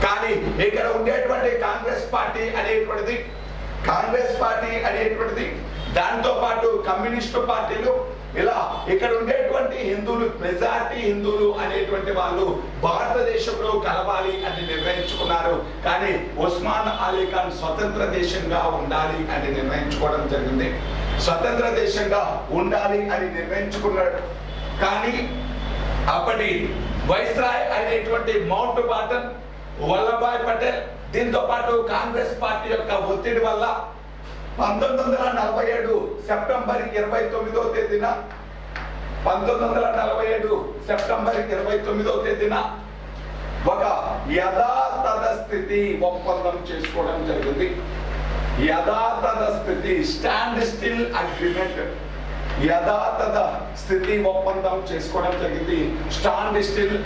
Speaker 1: కానీ ఇక్కడ ఉండేటువంటి కాంగ్రెస్ పార్టీ అనేటువంటిది దాంతో పాటు కమ్యూనిస్టు పార్టీలు ఇలా ఇక్కడ ఉండేటువంటి మెజారిటీ హిందువులు అనేటువంటి వాళ్ళు భారతదేశంలో కలవాలి అని నిర్ణయించుకున్నారు. కానీ ఉస్మాన్ అలీ ఖాన్ స్వతంత్ర దేశంగా ఉండాలి అని నిర్ణయించుకున్నాడు. కానీ అప్పటి వైస్రాయ్ అయినటువంటి మౌంట్ బాటన్ వల్లభాయ్ పటేల్ దీంతో పాటు కాంగ్రెస్ పార్టీ యొక్క ఒత్తిడి వల్ల 1947 సెప్టెంబర్ 29వ తేదీన ఒక యథాతథ స్థితి ఒప్పందం చేసుకోవడం జరిగింది. స్టాండ్ స్టిల్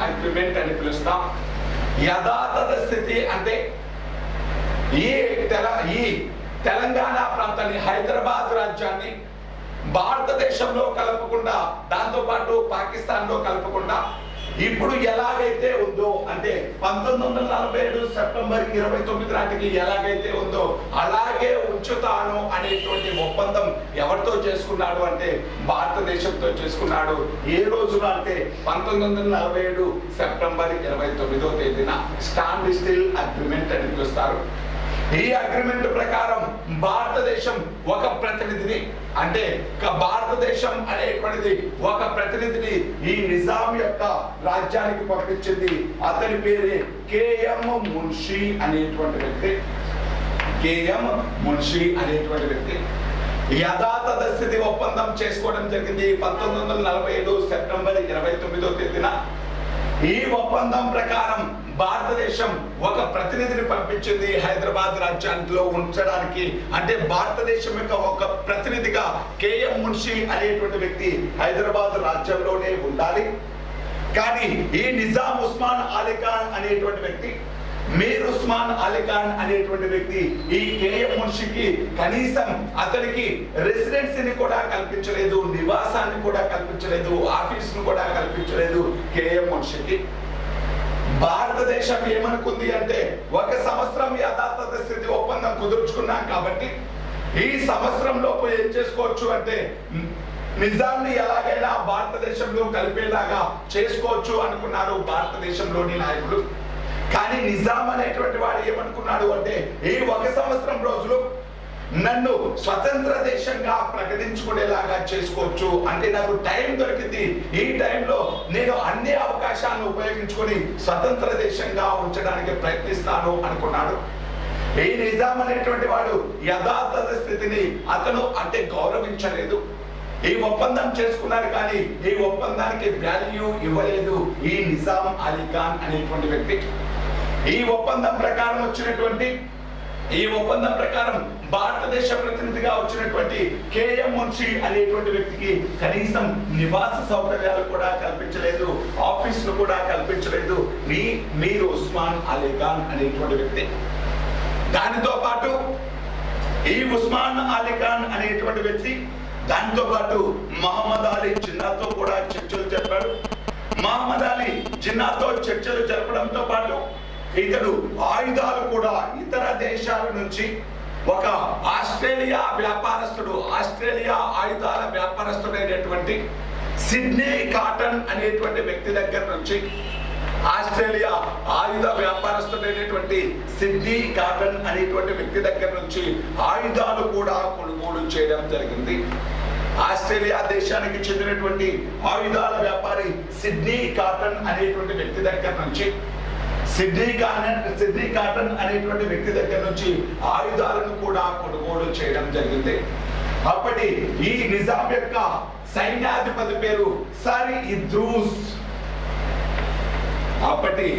Speaker 1: అగ్రిమెంట్ అని పిలుస్తాం. యథాతథ స్థితి అంటే ఈ తెలంగాణ ప్రాంతాన్ని, హైదరాబాద్ రాజ్యాన్ని భారతదేశంలో కలపకుండా, దాంతో పాటు పాకిస్తాన్ లో కలపకుండా ఇప్పుడు ఎలాగైతే ఉందో అంటే 1947 సెప్టెంబర్ 29 నాటికి ఎలాగైతే ఉందో అలాగే ఉంచుతాను అనేటువంటి ఒప్పందం ఎవరితో చేసుకున్నాడు అంటే భారతదేశంతో చేసుకున్నాడు. ఏ రోజున అంటే 1947 సెప్టెంబర్ 29వ తేదీన స్టాండ్ స్టిల్ అగ్రిమెంట్ అని పిలుస్తారు. ఈ అగ్రిమెంట్ ప్రకారం భారతదేశం ఒక ప్రతినిధిని అంటే భారతదేశం అనేటువంటిది ఒక ప్రతినిధిని ఈ నిజాం యొక్క రాజ్యానికి పంపించింది. అతని పేరే కేఎం మున్షి అనేటువంటి వ్యక్తి. యథాతథ స్థితి ఒప్పందం చేసుకోవడం జరిగింది 1947 సెప్టెంబర్ 29వ తేదీన. ఈ ఒప్పందం ప్రకారం భారతదేశం ఒక ప్రతినిధిని పంపించింది హైదరాబాద్ రాజ్యానికి ఉంచడానికి. అంటే భారతదేశం యొక్క ఒక ప్రతినిధిగా కేఎం మున్షి అనేటువంటి వ్యక్తి హైదరాబాద్ రాజ్యంలోనే ఉండాలి. కానీ ఈ నిజాం ఉస్మాన్ అలీ ఖాన్ అనేటువంటి వ్యక్తి, మీర్ ఉస్మాన్ అలీ ఖాన్ అనేటువంటి వ్యక్తి ఈ కేఎం మున్షికి కనీసం అతనికి రెసిడెన్సీని కూడా కల్పించలేదు, నివాసాన్ని కూడా కల్పించలేదు, ఆఫీసును కూడా కల్పించలేదు కేఎం మున్షికి. భారతదేశం ఏమనుకుంది అంటే 1 సంవత్సరం యథాతథ స్థితి ఒప్పందం కుదుర్చుకున్నాం కాబట్టి ఈ సంవత్సరం లోపు ఏం చేసుకోవచ్చు అంటే నిజాంని ఎలాగైనా భారతదేశంలో కలిపేలాగా చేసుకోవచ్చు అనుకున్నారు భారతదేశంలోని నాయకులు. కానీ నిజాం అనేటువంటి వాడు ఏమనుకున్నాడు అంటే ఈ 1 సంవత్సరం రోజులు నన్ను స్వతంత్ర దేశంగా ప్రకటించుకునేలాగా చేసుకోవచ్చు, అంటే నాకు టైం దొరికింది, ఈ టైంలో నేను అన్ని అవకాశాలను ఉపయోగించుకొని స్వతంత్ర దేశంగా ఉంచడానికి ప్రయత్నిస్తాను అనుకున్నాడు. ఈ నిజాం అనేటువంటి వాడు యథాతథ స్థితిని అతను అంటే గౌరవించలేదు. ఈ ఒప్పందం చేసుకున్నారు కానీ ఈ ఒప్పందానికి వాల్యూ ఇవ్వలేదు ఈ నిజాం అలీ ఖాన్ అనేటువంటి వ్యక్తి. ఈ ఒప్పందం ప్రకారం భారతదేశ ప్రతినిధిగా వచ్చినటువంటి కేఎం మున్షి అనేటువంటి వ్యక్తికి కనీసం నివాస సౌకర్యాలు కూడా కల్పించలేదు, ఆఫీసులు కూడా కల్పించలేదు మీర్ ఉస్మాన్ అలీ ఖాన్ అనేటువంటి వ్యక్తి. దానితో పాటు ఈ ఉస్మాన్ అలీ ఖాన్ అనేటువంటి వ్యక్తి దానితో పాటు మహమ్మద్ అలీ జిన్నాతో కూడా చర్చలు జరిపాడు. మహమ్మద్ అలీ జిన్నాతో చర్చలు జరపడంతో పాటు ఇతడు ఆయుధాలు కూడా ఇతర దేశాల నుంచి ఒక ఆస్ట్రేలియా ఆయుధాల వ్యాపారస్తుడైనటువంటి సిడ్నీ కాటన్ అనేటువంటి వ్యక్తి దగ్గర నుంచి, ఆస్ట్రేలియా ఆయుధ వ్యాపారస్తుడైనటువంటి సిడ్నీ కాటన్ అనేటువంటి వ్యక్తి దగ్గర నుంచి ఆయుధాలు కూడా కొనుగోలు చేయడం జరిగింది. ఆస్ట్రేలియా దేశానికి చెందినటువంటి ఆయుధాల వ్యాపారి సిడ్నీ కాటన్ అనేటువంటి వ్యక్తి దగ్గర నుంచి ఆయుధాలను కూడా కొనుగోలు చేయడం జరిగింది. అప్పటి ఈ నిజాం యొక్క సైన్యాధిపతి పేరు సర్ ఇద్రూస్. అప్పటి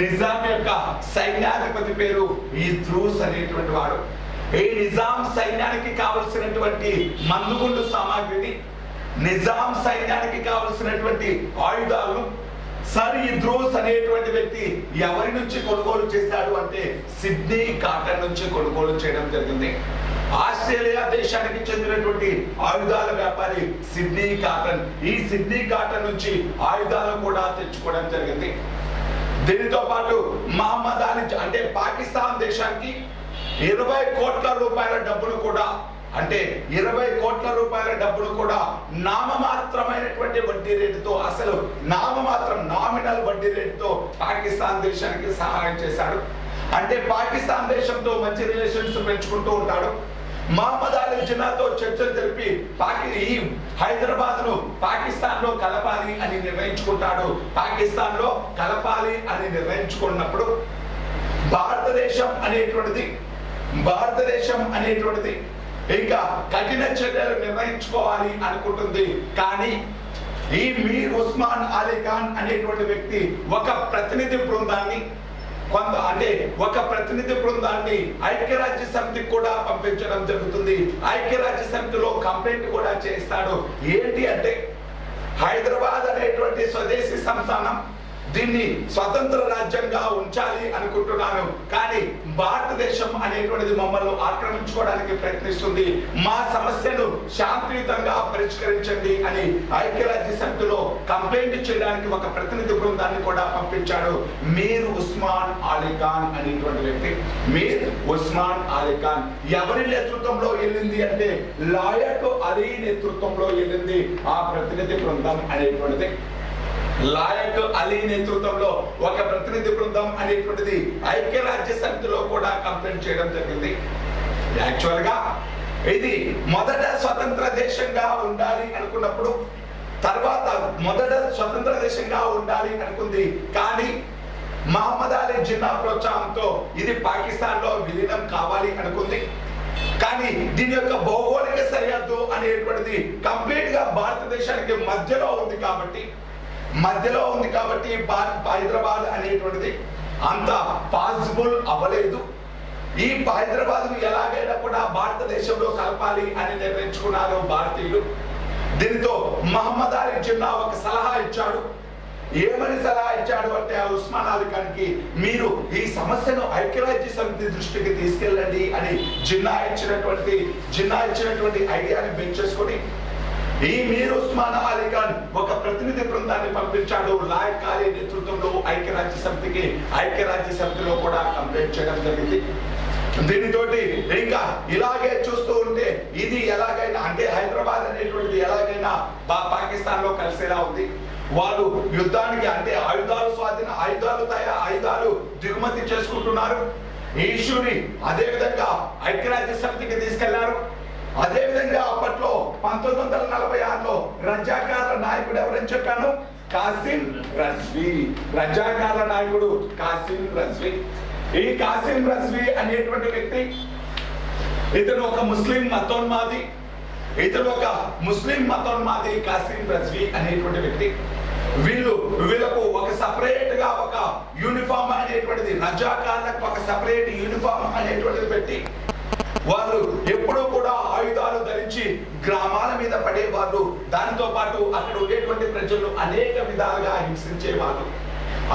Speaker 1: నిజాం యొక్క సైన్యాధిపతి పేరు ఇద్రూస్ అనేటువంటి వాడు. ఈ నిజాం సైన్యానికి కావలసినటువంటి మందుగుండు సామాగ్రిని, నిజాం సైన్యానికి కావలసినటువంటి ఆయుధాలను సర్ ఇద్రూస్ అనేటువంటి వ్యక్తి ఎవరి నుంచి కొనుగోలు చేశాడు అంటే సిడ్నీ కాటన్ నుంచి కొనుగోలు చేయడం జరిగింది. ఆస్ట్రేలియా దేశానికి చెందినటువంటి ఆయుధాల వ్యాపారి సిడ్నీ కాటన్, ఈ సిడ్నీ కాటన్ నుంచి ఆయుధాలను కూడా తెచ్చుకోవడం జరిగింది. దీనితో పాటు మహమ్మద్ అలీ అంటే పాకిస్తాన్ దేశానికి 20 కోట్ల రూపాయల డబ్బును కూడా, అంటే 20 కోట్ల రూపాయల డబ్బును కూడా నామమాత్రమైనటువంటి వడ్డీ రేటుతో, అసలు నామినల్ వడ్డీ రేటుతో పాకిస్తాన్ దేశానికి సహాయం చేశాడు. అంటే పాకిస్తాన్ దేశంతో మంచి రిలేషన్స్ పెంచుకుంటూ ఉంటాడు. మహమ్మద్ అలీ జిన్నాతో చర్చలు జరిపి ఈ హైదరాబాద్ ను పాకిస్తాన్ లో కలపాలి అని నిర్ణయించుకుంటాడు. పాకిస్తాన్ లో కలపాలి అని నిర్ణయించుకున్నప్పుడు భారతదేశం అనేటువంటిది ఇంకా కఠిన చర్యలు నిర్ణయించుకోవాలి అనుకుంటుంది. కానీ ఈ మీర్ ఉస్మాన్ అలీ ఖాన్ అనేటువంటి వ్యక్తి ఒక ప్రతినిధి బృందాన్ని ఐక్యరాజ్య సమితికి కూడా పంపించడం జరుగుతుంది. ఐక్యరాజ్య సమితిలో కంప్లైంట్ కూడా చేస్తాడు. ఏంటి అంటే హైదరాబాద్ అనేటువంటి స్వదేశీ సంస్థానం, దీన్ని స్వతంత్ర రాజ్యంగా ఉంచాలి అనుకుంటున్నాను, కానీ భారతదేశం అనేటువంటిది మమ్మల్ని ఆక్రమించుకోవడానికి ప్రయత్నిస్తుంది, మా సమస్యను శాంతియుతంగా పరిష్కరించండి అని ఐక్యరాజ్య సమితిలో కంప్లైంట్ చేయడానికి ఒక ప్రతినిధి బృందాన్ని కూడా పంపించాడు మీర్ ఉస్మాన్ అలీ ఖాన్ అనేటువంటి వ్యక్తి. మీర్ ఉస్మాన్ అలీ ఖాన్ ఎవరి నేతృత్వంలో వెళ్ళింది అంటే లాయక్ అలీ నేతృత్వంలో వెళ్ళింది ఆ ప్రతినిధి బృందం అనేటువంటిది. లాయక్ అలీ నేతృత్వంలో ఒక ప్రతినిధి బృందం అనేటువంటిది ఐక్యరాజ్య సమితిలో కూడా కంప్లైంట్ చేయడం జరిగింది. యాక్చువల్ గా ఇది మొదట స్వతంత్ర దేశంగా ఉండాలి అనుకున్నప్పుడు, తర్వాత అనుకుంది, కానీ మహమ్మద్ అలీ జిన్నా ప్రోత్సాహంతో ఇది పాకిస్తాన్ లో విలీనం కావాలి అనుకుంది. కానీ దీని యొక్క భౌగోళిక సరిహద్దు అనేటువంటిది కంప్లీట్ గా భారతదేశానికి మధ్యలో ఉంది కాబట్టి హైదరాబాద్ అనేటువంటిది అంత పాసిబుల్ అవ్వలేదు. ఈ హైదరాబాద్ ను ఎలాగైనా కూడా భారతదేశంలో కలపాలి అని నిర్ణయించుకున్నారు భారతీయులు. దీనితో మహమ్మద్ అలీ జిన్నా ఒక సలహా ఇచ్చాడు. ఏమని సలహా ఇచ్చాడు అంటే ఆ ఉస్మాన్ అలీ ఖాన్కి, మీరు ఈ సమస్యను ఐక్యరాజ్య సమితి దృష్టికి తీసుకెళ్ళండి అని జిన్నా ఇచ్చినటువంటి ఐడియాని బేస్ చేసుకొని ఈ మీర్ ఉస్మాన్ అలీ ఖాన్ ఒక ప్రతినిధి బృందాన్ని పంపించాడు లాయక్ అలీ నేతృత్వంలో ఐక్యరాజ్య సమితిలో కూడా కంప్లైంట్ చేయడం జరిగింది. దీనితోటి ఇంకా ఇలాగే చూస్తూ ఉంటే ఇది ఎలాగైనా అంటే హైదరాబాద్ అనేటువంటిది ఎలాగైనా పాకిస్తాన్ లో కలిసేలా ఉంది. వాళ్ళు యుద్ధానికి అంటే ఆయుధాలు దిగుమతి చేసుకుంటున్నారు. ఈ ఇష్యూని అదే విధంగా ఐక్యరాజ్య సమితికి తీసుకెళ్లారు. అదే విధంగా అప్పట్లో 1946లో రజాకార్ల నాయకుడు ఎవరని చెప్పాను? కాసిం రజ్వీ. రజాకార్ల నాయకుడు కాసిం రజ్వీ. ఈ కాసిం రజ్వీ అనేటువంటి వ్యక్తి ఇతను ఒక ముస్లిం మతోన్మాది కాసిం రజ్వీ అనేటువంటి వ్యక్తి. వీళ్ళకు ఒక సపరేట్ గా ఒక యూనిఫామ్ అనేటువంటిది, రజాకార్లకు ఒక సపరేట్ యూనిఫామ్ అనేటువంటిది పెట్టి వాళ్ళు ఎప్పుడూ కూడా ఆయుధాలు ధరించి గ్రామాల మీద పడేవాళ్ళు. దానితో పాటు అక్కడ ఉండేటువంటి ప్రజలు అనేక విధాలుగా హింసించేవాళ్ళు.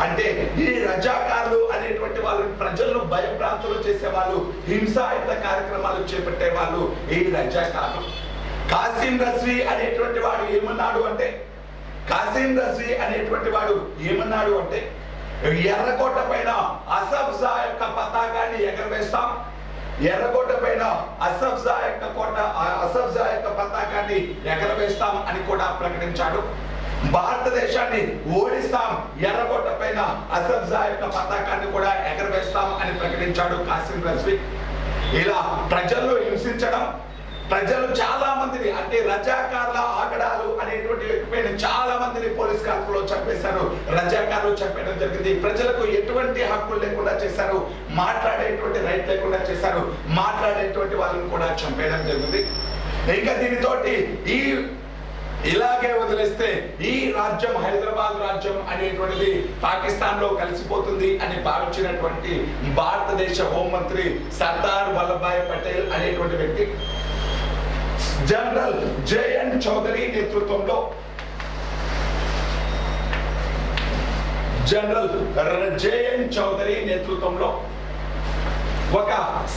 Speaker 1: అంటే ఈ రజాకారులు అనేటువంటి వాళ్ళు ప్రజలను భయభ్రాంతులు చేసేవాళ్ళు, హింసాయుత కార్యక్రమాలు చేపట్టేవాళ్ళు ఈ రజాకారులు. కాసిం రజ్వీ అనేటువంటి వాడు ఏమన్నాడు అంటే ఎర్రకోట పైన అసఫ్జా యొక్క పతాకాన్ని ఎగరవేస్తాం, అసఫ్జా యొక్క పతాకాన్ని ఎగరవేస్తాం అని కూడా ప్రకటించాడు. భారతదేశాన్ని ఓడిస్తాం, ఎర్రకోట పైన అసఫ్జా యొక్క పతాకాన్ని కూడా ఎగరవేస్తాం అని ప్రకటించాడు కాసిం రజ్వీ. ఇలా ప్రజలను హింసించడం, ప్రజలు చాలా మందిని అంటే రజాకార్ల ఆగడాలు అనేటువంటి వ్యక్తిపైన చాలా మందిని పోలీస్ కాల్పులో చంపేశారు. రజాకార్లు చంపేయడం జరిగింది. ప్రజలకు ఎటువంటి హక్కులు లేకుండా చేశారు, మాట్లాడేటువంటి రైట్ లేకుండా చేశారు, మాట్లాడేటువంటి వాళ్ళని కూడా చంపేయడం జరిగింది. ఇంకా దీనితోటి ఇలాగే వదిలేస్తే ఈ రాజ్యం, హైదరాబాద్ రాజ్యం అనేటువంటిది పాకిస్తాన్ లో కలిసిపోతుంది అని భావించినటువంటి భారతదేశ హోంమంత్రి సర్దార్ వల్లభాయ్ పటేల్ అనేటువంటి వ్యక్తి జనరల్ జేఎన్ చౌదరి నేతృత్వంలో ఒక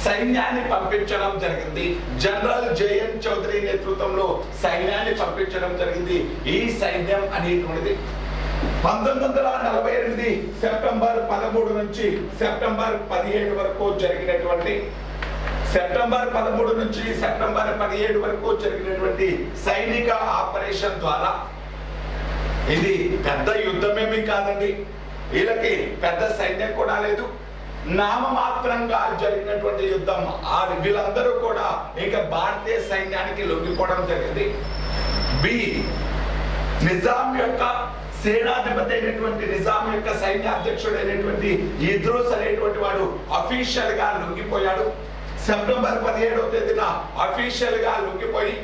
Speaker 1: సైన్యాన్ని పంపించడం జరిగింది. జనరల్ జేఎన్ చౌదరి నేతృత్వంలో సైన్యాన్ని పంపించడం జరిగింది. ఈ సైన్యం అనేటువంటిది 1948 సెప్టెంబర్ 13 నుంచి సెప్టెంబర్ 17 వరకు జరిగినటువంటి సైనిక ఆపరేషన్ ద్వారా, ఇది పెద్ద యుద్ధమేమీ కాదండి, వీళ్ళకి పెద్ద సైన్యం కూడా లేదు, నామమాత్రంగా జరిగినటువంటి యుద్ధం. వీళ్ళందరూ కూడా ఇక భారతీయ సైన్యానికి లొంగిపోవడం జరిగింది. నిజాం యొక్క సేనాధిపతి అయినటువంటి నిజాం యొక్క సైన్యాధ్యక్షుడు అయినటువంటి ఇద్రూస్ అనేటువంటి వాడు అఫీషియల్ గా లొంగిపోయాడు. సెప్టెంబర్ 17వ తేదీన అఫీషియల్ గా లొంగిపోయి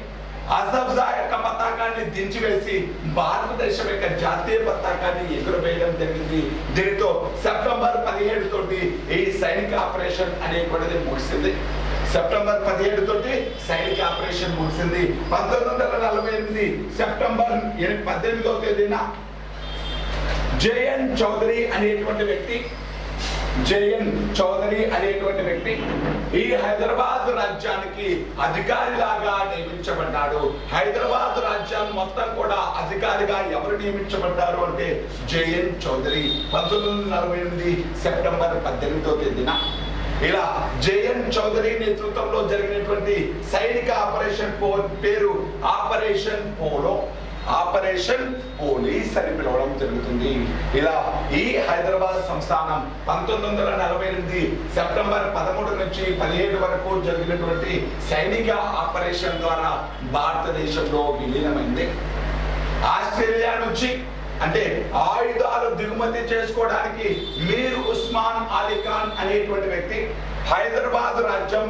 Speaker 1: అసఫ్జా యొక్క పతాకాన్ని దించివేసి భారతదేశం యొక్క జాతీయ పతాకాన్ని ఎగురవేయడం జరిగింది. దీనితో సెప్టెంబర్ 17 తోటి ఈ సైనిక ఆపరేషన్ అనేటువంటిది ముగిసింది. సెప్టెంబర్ 17 తోటి సైనిక ఆపరేషన్ ముగిసింది. 1948 సెప్టెంబర్ 18వ తేదీన జేఎన్ చౌదరి అనేటువంటి వ్యక్తి ఈ హైదరాబాద్ రాజ్యానికి అధికారిలాగా నియమించబడ్డాడు. హైదరాబాద్ రాజ్యాన్ని మొత్తం కూడా అధికారిగా ఎవరు నియమించబడ్డారు అంటే జేఎన్ చౌదరి. 1948 సెప్టెంబర్ 18వ తేదీన ఇలా జేఎన్ చౌదరి నేతృత్వంలో జరిగినటువంటి సైనిక ఆపరేషన్ పేరు ఆపరేషన్ పోలీస్ అని పిలవడం జరుగుతుంది. ఇలా ఈ హైదరాబాద్ సంస్థానం 1948 సెప్టెంబర్ 13 నుంచి 17 వరకు జరిగినటువంటి సైనిక ఆపరేషన్ ద్వారా భారతదేశంలో విలీనమైంది. ఆస్ట్రేలియా నుంచి అంటే ఆయుధాలు దిగుమతి చేసుకోవడానికి మీర్ ఉస్మాన్ అలీ ఖాన్ అనేటువంటి వ్యక్తి, హైదరాబాద్ రాజ్యం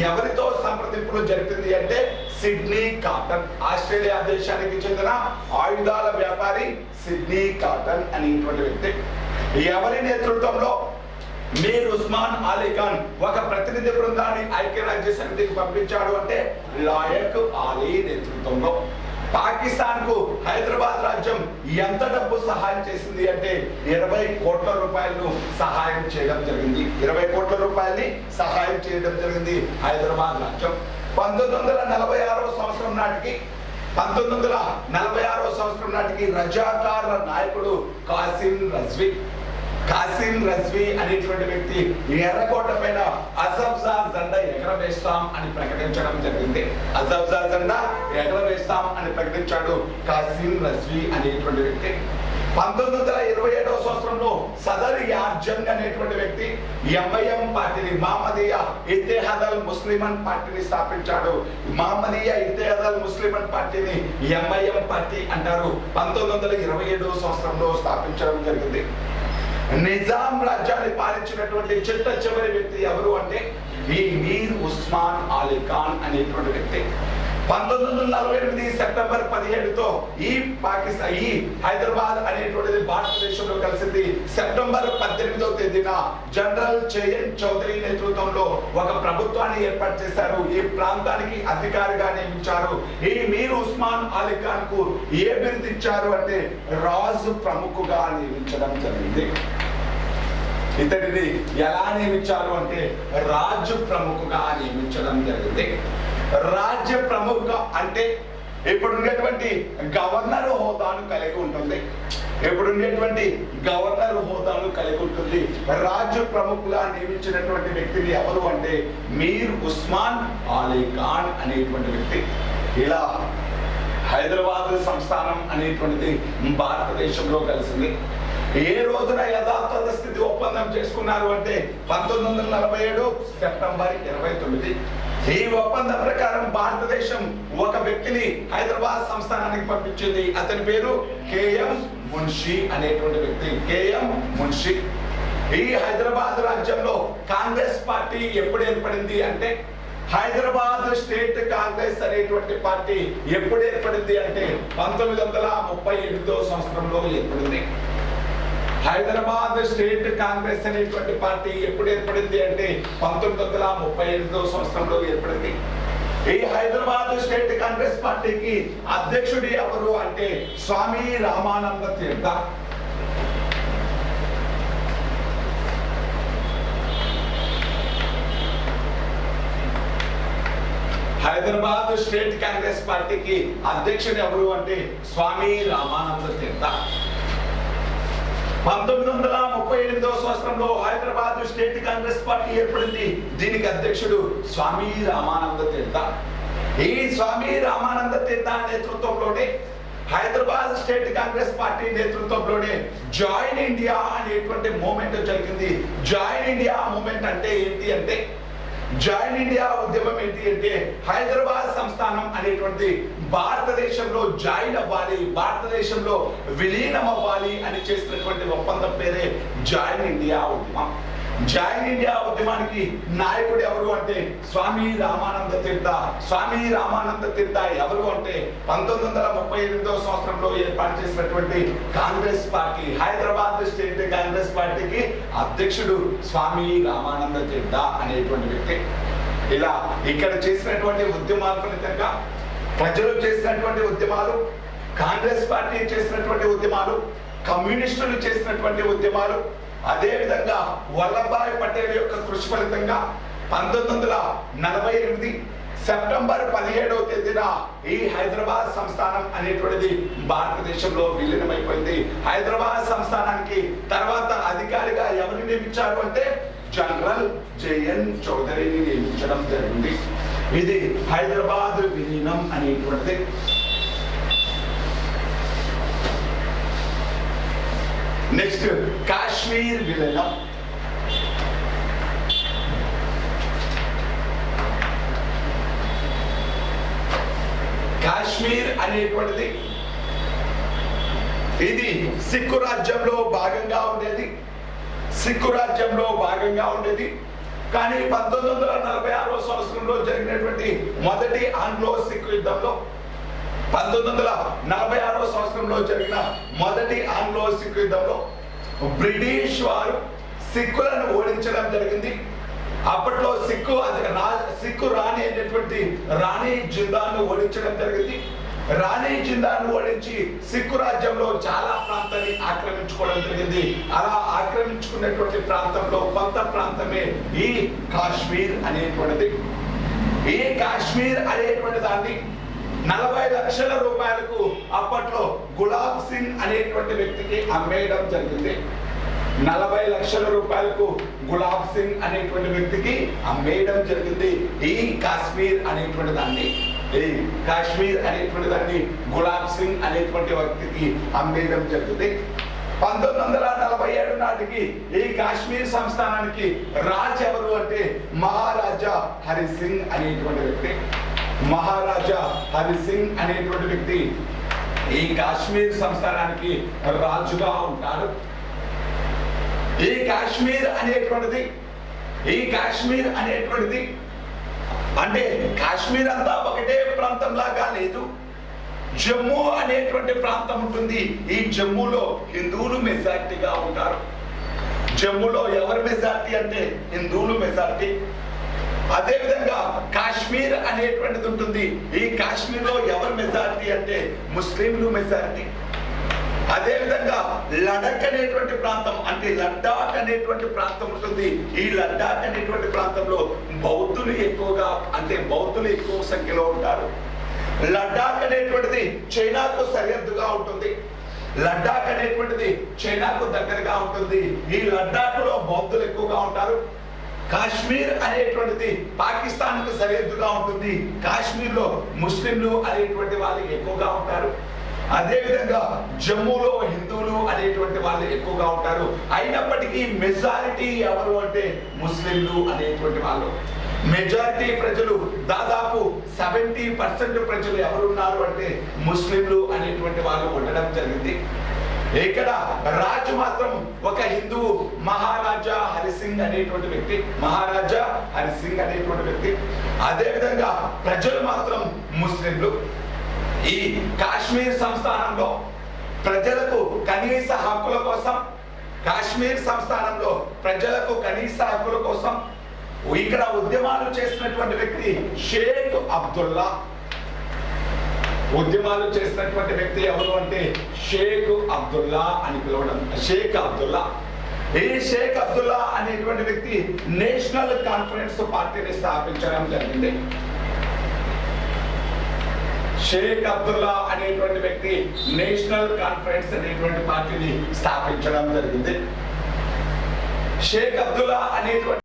Speaker 1: ఎవరితో సంప్రదింపులు జరిపింది అంటే సిడ్నీ కాటన్, ఆస్ట్రేలియా దేశానికి చెందిన ఆయుధాల వ్యాపారి సిడ్నీ కాటన్ అనేటువంటి వ్యక్తి. ఎవరి నేతృత్వంలో? మీర్ ఉస్మాన్ అలీ ఖాన్ ఒక ప్రతినిధి బృందాన్ని ఐక్యరాజ్య సమితికి పంపించాడు అంటే లాయక్ అలీ నేతృత్వంలో. పాకిస్తాన్ కు హైదరాబాద్ రాజ్యం ఎంత డబ్బు సహాయం చేసింది అంటే 20 కోట్ల రూపాయలను సహాయం చేయడం జరిగింది. 20 కోట్ల రూపాయల్ని సహాయం చేయడం జరిగింది హైదరాబాద్ రాజ్యం. 1946వ సంవత్సరం నాటికి 1946వ సంవత్సరం నాటికి రజాకార్ల నాయకుడు కాసిం రజ్వీ అనేటువంటి వ్యక్తి ఎర్రకోట పైన అసఫ్జా జెండా ఎగరవేస్తాం అని ప్రకటించడం జరిగింది. అసఫ్జా జెండా ఎగరవేస్తాం అని ప్రకటించాడు కాసిం రజ్వీ అనేటువంటి వ్యక్తి. 1927వ సంవత్సరంలో సదర్ యార్జంగ్ అనేటువంటి వ్యక్తి ఎంఐఎం పార్టీని మహమ్మదీయ ఇత్తెహాద్ అల్ ముస్లిమన్ పార్టీని స్థాపించాడు. మహమ్మదీయ ఇత్తెహాద్ అల్ ముస్లిమన్ పార్టీని ఎంఐఎం పార్టీ అంటారు. 1927వ సంవత్సరంలో స్థాపించడం జరిగింది. నిజాం రాజ్యాన్ని పాలించినటువంటి చిట్ట చివరి వ్యక్తి ఎవరు అంటే మీర్ ఉస్మాన్ అలీ ఖాన్ అనేటువంటి వ్యక్తి. 1948 సెప్టెంబర్ 17తో ఈ హైదరాబాద్ అనేటువంటిది భారతదేశంలో కలిసింది. సెప్టెంబర్ 18వ తేదీన జనరల్ జయంత్ చౌదరి నేతృత్వంలో ఒక ప్రభుత్వాన్ని ఏర్పాటు చేశారు. ఈ ప్రాంతానికి అధికారిగా నియమించారు. ఈ మీర్ ఉస్మాన్ అలీ ఖాన్ కు ఏ బిరుదు ఇచ్చారు అంటే రాజు ప్రముఖుగా నియమించడం జరిగింది. ఇతడిని ఎలా నియమించారు అంటే రాజు ప్రముఖుగా నియమించడం జరిగింది. రాజ్య ప్రముఖ అంటే ఇప్పుడు ఉండేటువంటి గవర్నర్ హోదాను కలిగి ఉంటుంది. రాజ్య ప్రముఖుగా నియమించినటువంటి వ్యక్తిని ఎవరు అంటే మీర్ ఉస్మాన్ అలీ ఖాన్ అనేటువంటి వ్యక్తి. ఇలా హైదరాబాద్ సంస్థానం అనేటువంటిది భారతదేశంలో కలిసింది. ఏ రోజున యథాతథ స్థితి ఒప్పందం చేసుకున్నారు అంటే 1947 సెప్టెంబర్ 29. ఈ ఒప్పందం ప్రకారం భారతదేశం ఒక వ్యక్తిని హైదరాబాద్ సంస్థానానికి పంపించింది. అతని పేరు కేఎం మున్షి అనేటువంటి వ్యక్తి. కేఎం మున్షి. ఈ హైదరాబాద్ రాజ్యంలో కాంగ్రెస్ పార్టీ ఎప్పుడు ఏర్పడింది అంటే హైదరాబాద్ స్టేట్ కాంగ్రెస్ అనేటువంటి పార్టీ ఎప్పుడు ఏర్పడింది అంటే 1938వ సంవత్సరంలో ఏర్పడింది. హైదరాబాద్ స్టేట్ కాంగ్రెస్ అనేటువంటి పార్టీ ఎప్పుడు ఏర్పడింది అంటే 1938వ సంవత్సరంలో ఏర్పడింది. ఈ హైదరాబాద్ స్టేట్ కాంగ్రెస్ పార్టీకి అధ్యక్షుడు ఎవరు అంటే స్వామి రామానంద తీర్థ. హైదరాబాద్ స్టేట్ కాంగ్రెస్ పార్టీకి అధ్యక్షుడు ఎవరు అంటే స్వామి రామానంద తీర్థ. 1938వ సంవత్సరంలో హైదరాబాద్ స్టేట్ కాంగ్రెస్ పార్టీ ఏర్పడింది. దీనికి అధ్యక్షుడు స్వామి రామానంద తీర్థ. ఈ స్వామి రామానంద తీర్థ నేతృత్వంలోనే హైదరాబాద్ స్టేట్ కాంగ్రెస్ పార్టీ నేతృత్వంలోనే జాయిన్ ఇండియా అనేటువంటి మూవ్మెంట్ జరిగింది. జాయిన్ ఇండియా మూవ్మెంట్ అంటే ఏంటి అంటే జాయిన్ ఇండియా ఉద్యమం ఏంటి అంటే హైదరాబాద్ సంస్థానం అనేటువంటి భారతదేశంలో జాయిన్ అవ్వాలి, భారతదేశంలో విలీనం అవ్వాలి అని చేసినటువంటి ఒప్పందం పేరే జాయిన్ ఇండియా ఉద్యమం. జాయిన్ ఇండియా ఉద్యమానికి నాయకుడు ఎవరు అంటే స్వామి రామానంద తీర్థ. స్వామి రామానంద తీర్థ ఎవరు అంటే 1938వ సంవత్సరంలో ఏర్పాటు చేసినటువంటి కాంగ్రెస్ పార్టీ హైదరాబాద్ స్టేట్ కాంగ్రెస్ పార్టీకి అధ్యక్షుడు స్వామి రామానంద తీర్థ అనేటువంటి వ్యక్తి. ఇలా ఇక్కడ చేసినటువంటి ఉద్యమాల ఫలితంగా ప్రజలు చేసినటువంటి ఉద్యమాలు, కాంగ్రెస్ పార్టీ చేసినటువంటి ఉద్యమాలు, కమ్యూనిస్టులు చేసినటువంటి ఉద్యమాలు, అదే విధంగా వల్లభాయ్ పటేల్ యొక్క కృషి ఫలితంగా 1948 సెప్టెంబర్ 17వ తేదీన ఈ హైదరాబాద్ సంస్థానం అనేటువంటిది భారతదేశంలో విలీనమైపోయింది. హైదరాబాద్ సంస్థానానికి తర్వాత అధికారిగా ఎవరిని నియమించారు అంటే జనరల్ జయంత్ చౌదరిని నియమించడం జరిగింది. ఇది హైదరాబాద్ విలీనం అనేటువంటిది. నెక్స్ట్ కాశ్మీర్ విలీనం. కాశ్మీర్ అనేటువంటిది ఇది సిక్కు రాజ్యంలో భాగంగా ఉండేది. కానీ 1946వ సంవత్సరంలో జరిగినటువంటి మొదటి ఆంగ్లో సిక్కు యుద్ధంలో 1946వ సంవత్సరంలో జరిగిన మొదటి ఆంగ్లో సిక్కు యుద్ధంలో బ్రిటిష్ వారు సిక్కులను ఓడించడం జరిగింది. అప్పట్లో సిక్కు రాణి అయినటువంటి రాణి జిందాను ఓడించడం జరిగింది. రాణి జిందాను ఓడించి సిక్కు రాజ్యంలో చాలా ప్రాంతాన్ని ఆక్రమించుకోవడం జరిగింది. అలా ఆక్రమించుకున్నటువంటి ప్రాంతంలో కొంత ప్రాంతమే ఈ కాశ్మీర్ అనేటువంటిది. ఈ కాశ్మీర్ అనేటువంటి దాన్ని 40 లక్షల రూపాయలకు అప్పట్లో గులాబ్ సింగ్ అనేటువంటి వ్యక్తికి అమ్మేయడం జరిగింది. 40 లక్షల రూపాయలకు గులాబ్ సింగ్ అనేటువంటి వ్యక్తికి అమ్మేయడం జరిగింది. ఈ కాశ్మీర్ అనేటువంటి దాన్ని గులాబ్ సింగ్ అనేటువంటి వ్యక్తికి అమ్మేయడం జరిగింది. 1947 నాటికి ఈ కాశ్మీర్ సంస్థానానికి రాజ్ ఎవరు అంటే మహారాజా హరి సింగ్ అనేటువంటి వ్యక్తి. మహారాజా హరి సింగ్ అనేటువంటి వ్యక్తి ఈ కాశ్మీర్ సంస్థానానికి రాజుగా ఉంటారు. ఈ కాశ్మీర్ అనేటువంటిది అంటే కాశ్మీర్ అంతా ఒకటే ప్రాంతం లాగా లేదు. జమ్మూ అనేటువంటి ప్రాంతం ఉంటుంది. ఈ జమ్మూలో హిందువులు మెజారిటీగా ఉంటారు. జమ్మూలో ఎవరు మెజారిటీ అంటే హిందువులు మెజారిటీ. అదే విధంగా కాశ్మీర్ అనేటువంటిది ఉంటుంది. ఈ కాశ్మీర్ లో ఎవరు మెజారిటీ అంటే ముస్లింలు మెజారిటీ. అదే విధంగా లడక్ అనేటువంటి ప్రాంతం అంటే లడ్డాక్ అనేటువంటి ప్రాంతం ఉంటుంది. ఈ లడ్డాక్ అనేటువంటి ప్రాంతంలో బౌద్ధులు ఎక్కువ సంఖ్యలో ఉంటారు. లడ్డాక్ అనేటువంటిది చైనాకు సరిహద్దుగా ఉంటుంది. లడ్డాక్ అనేటువంటిది చైనాకు దగ్గరగా ఉంటుంది. ఈ లడ్డాక్ లో బౌద్ధులు ఎక్కువగా ఉంటారు. కాశ్మీర్ అనేటువంటిది పాకిస్తాన్ కు సరిహద్దుగా ఉంటుంది. కాశ్మీర్ లో ముస్లింలు అనేటువంటి వాళ్ళు ఎక్కువగా ఉంటారు. అదే విధంగా జమ్మూలో హిందువులు అనేటువంటి వాళ్ళు ఎక్కువగా ఉంటారు. అయినప్పటికీ మెజారిటీ ఎవరు అంటే ముస్లింలు అనేటువంటి వాళ్ళు. మెజారిటీ ప్రజలు దాదాపు 70% ప్రజలు ఎవరున్నారు అంటే ముస్లింలు అనేటువంటి వాళ్ళు ఉండడం జరిగింది. ఇక్కడ రాజు మాత్రం ఒక హిందువు మహారాజా హరి సింగ్ అనేటువంటి వ్యక్తి. అదే విధంగా ప్రజలు మాత్రం ముస్లింలు. ఈ కాశ్మీర్ సంస్థానంలో ప్రజలకు కనీస హక్కుల కోసం ఇక్కడ ఉద్యమాలు చేసినటువంటి వ్యక్తి షేక్ అబ్దుల్లా. ఎవరు అంటే షేక్ అబ్దుల్లా అని పిలవడం. ఈ షేక్ అబ్దుల్లా అనేటువంటి వ్యక్తి నేషనల్ కాన్ఫరెన్స్ పార్టీని స్థాపించడం జరిగింది. షేక్ అబ్దుల్లా అనేటువంటి వ్యక్తి నేషనల్ కాన్ఫరెన్స్ అనేటువంటి పార్టీని స్థాపించడం జరిగింది. షేక్ అబ్దుల్లా అనేటువంటి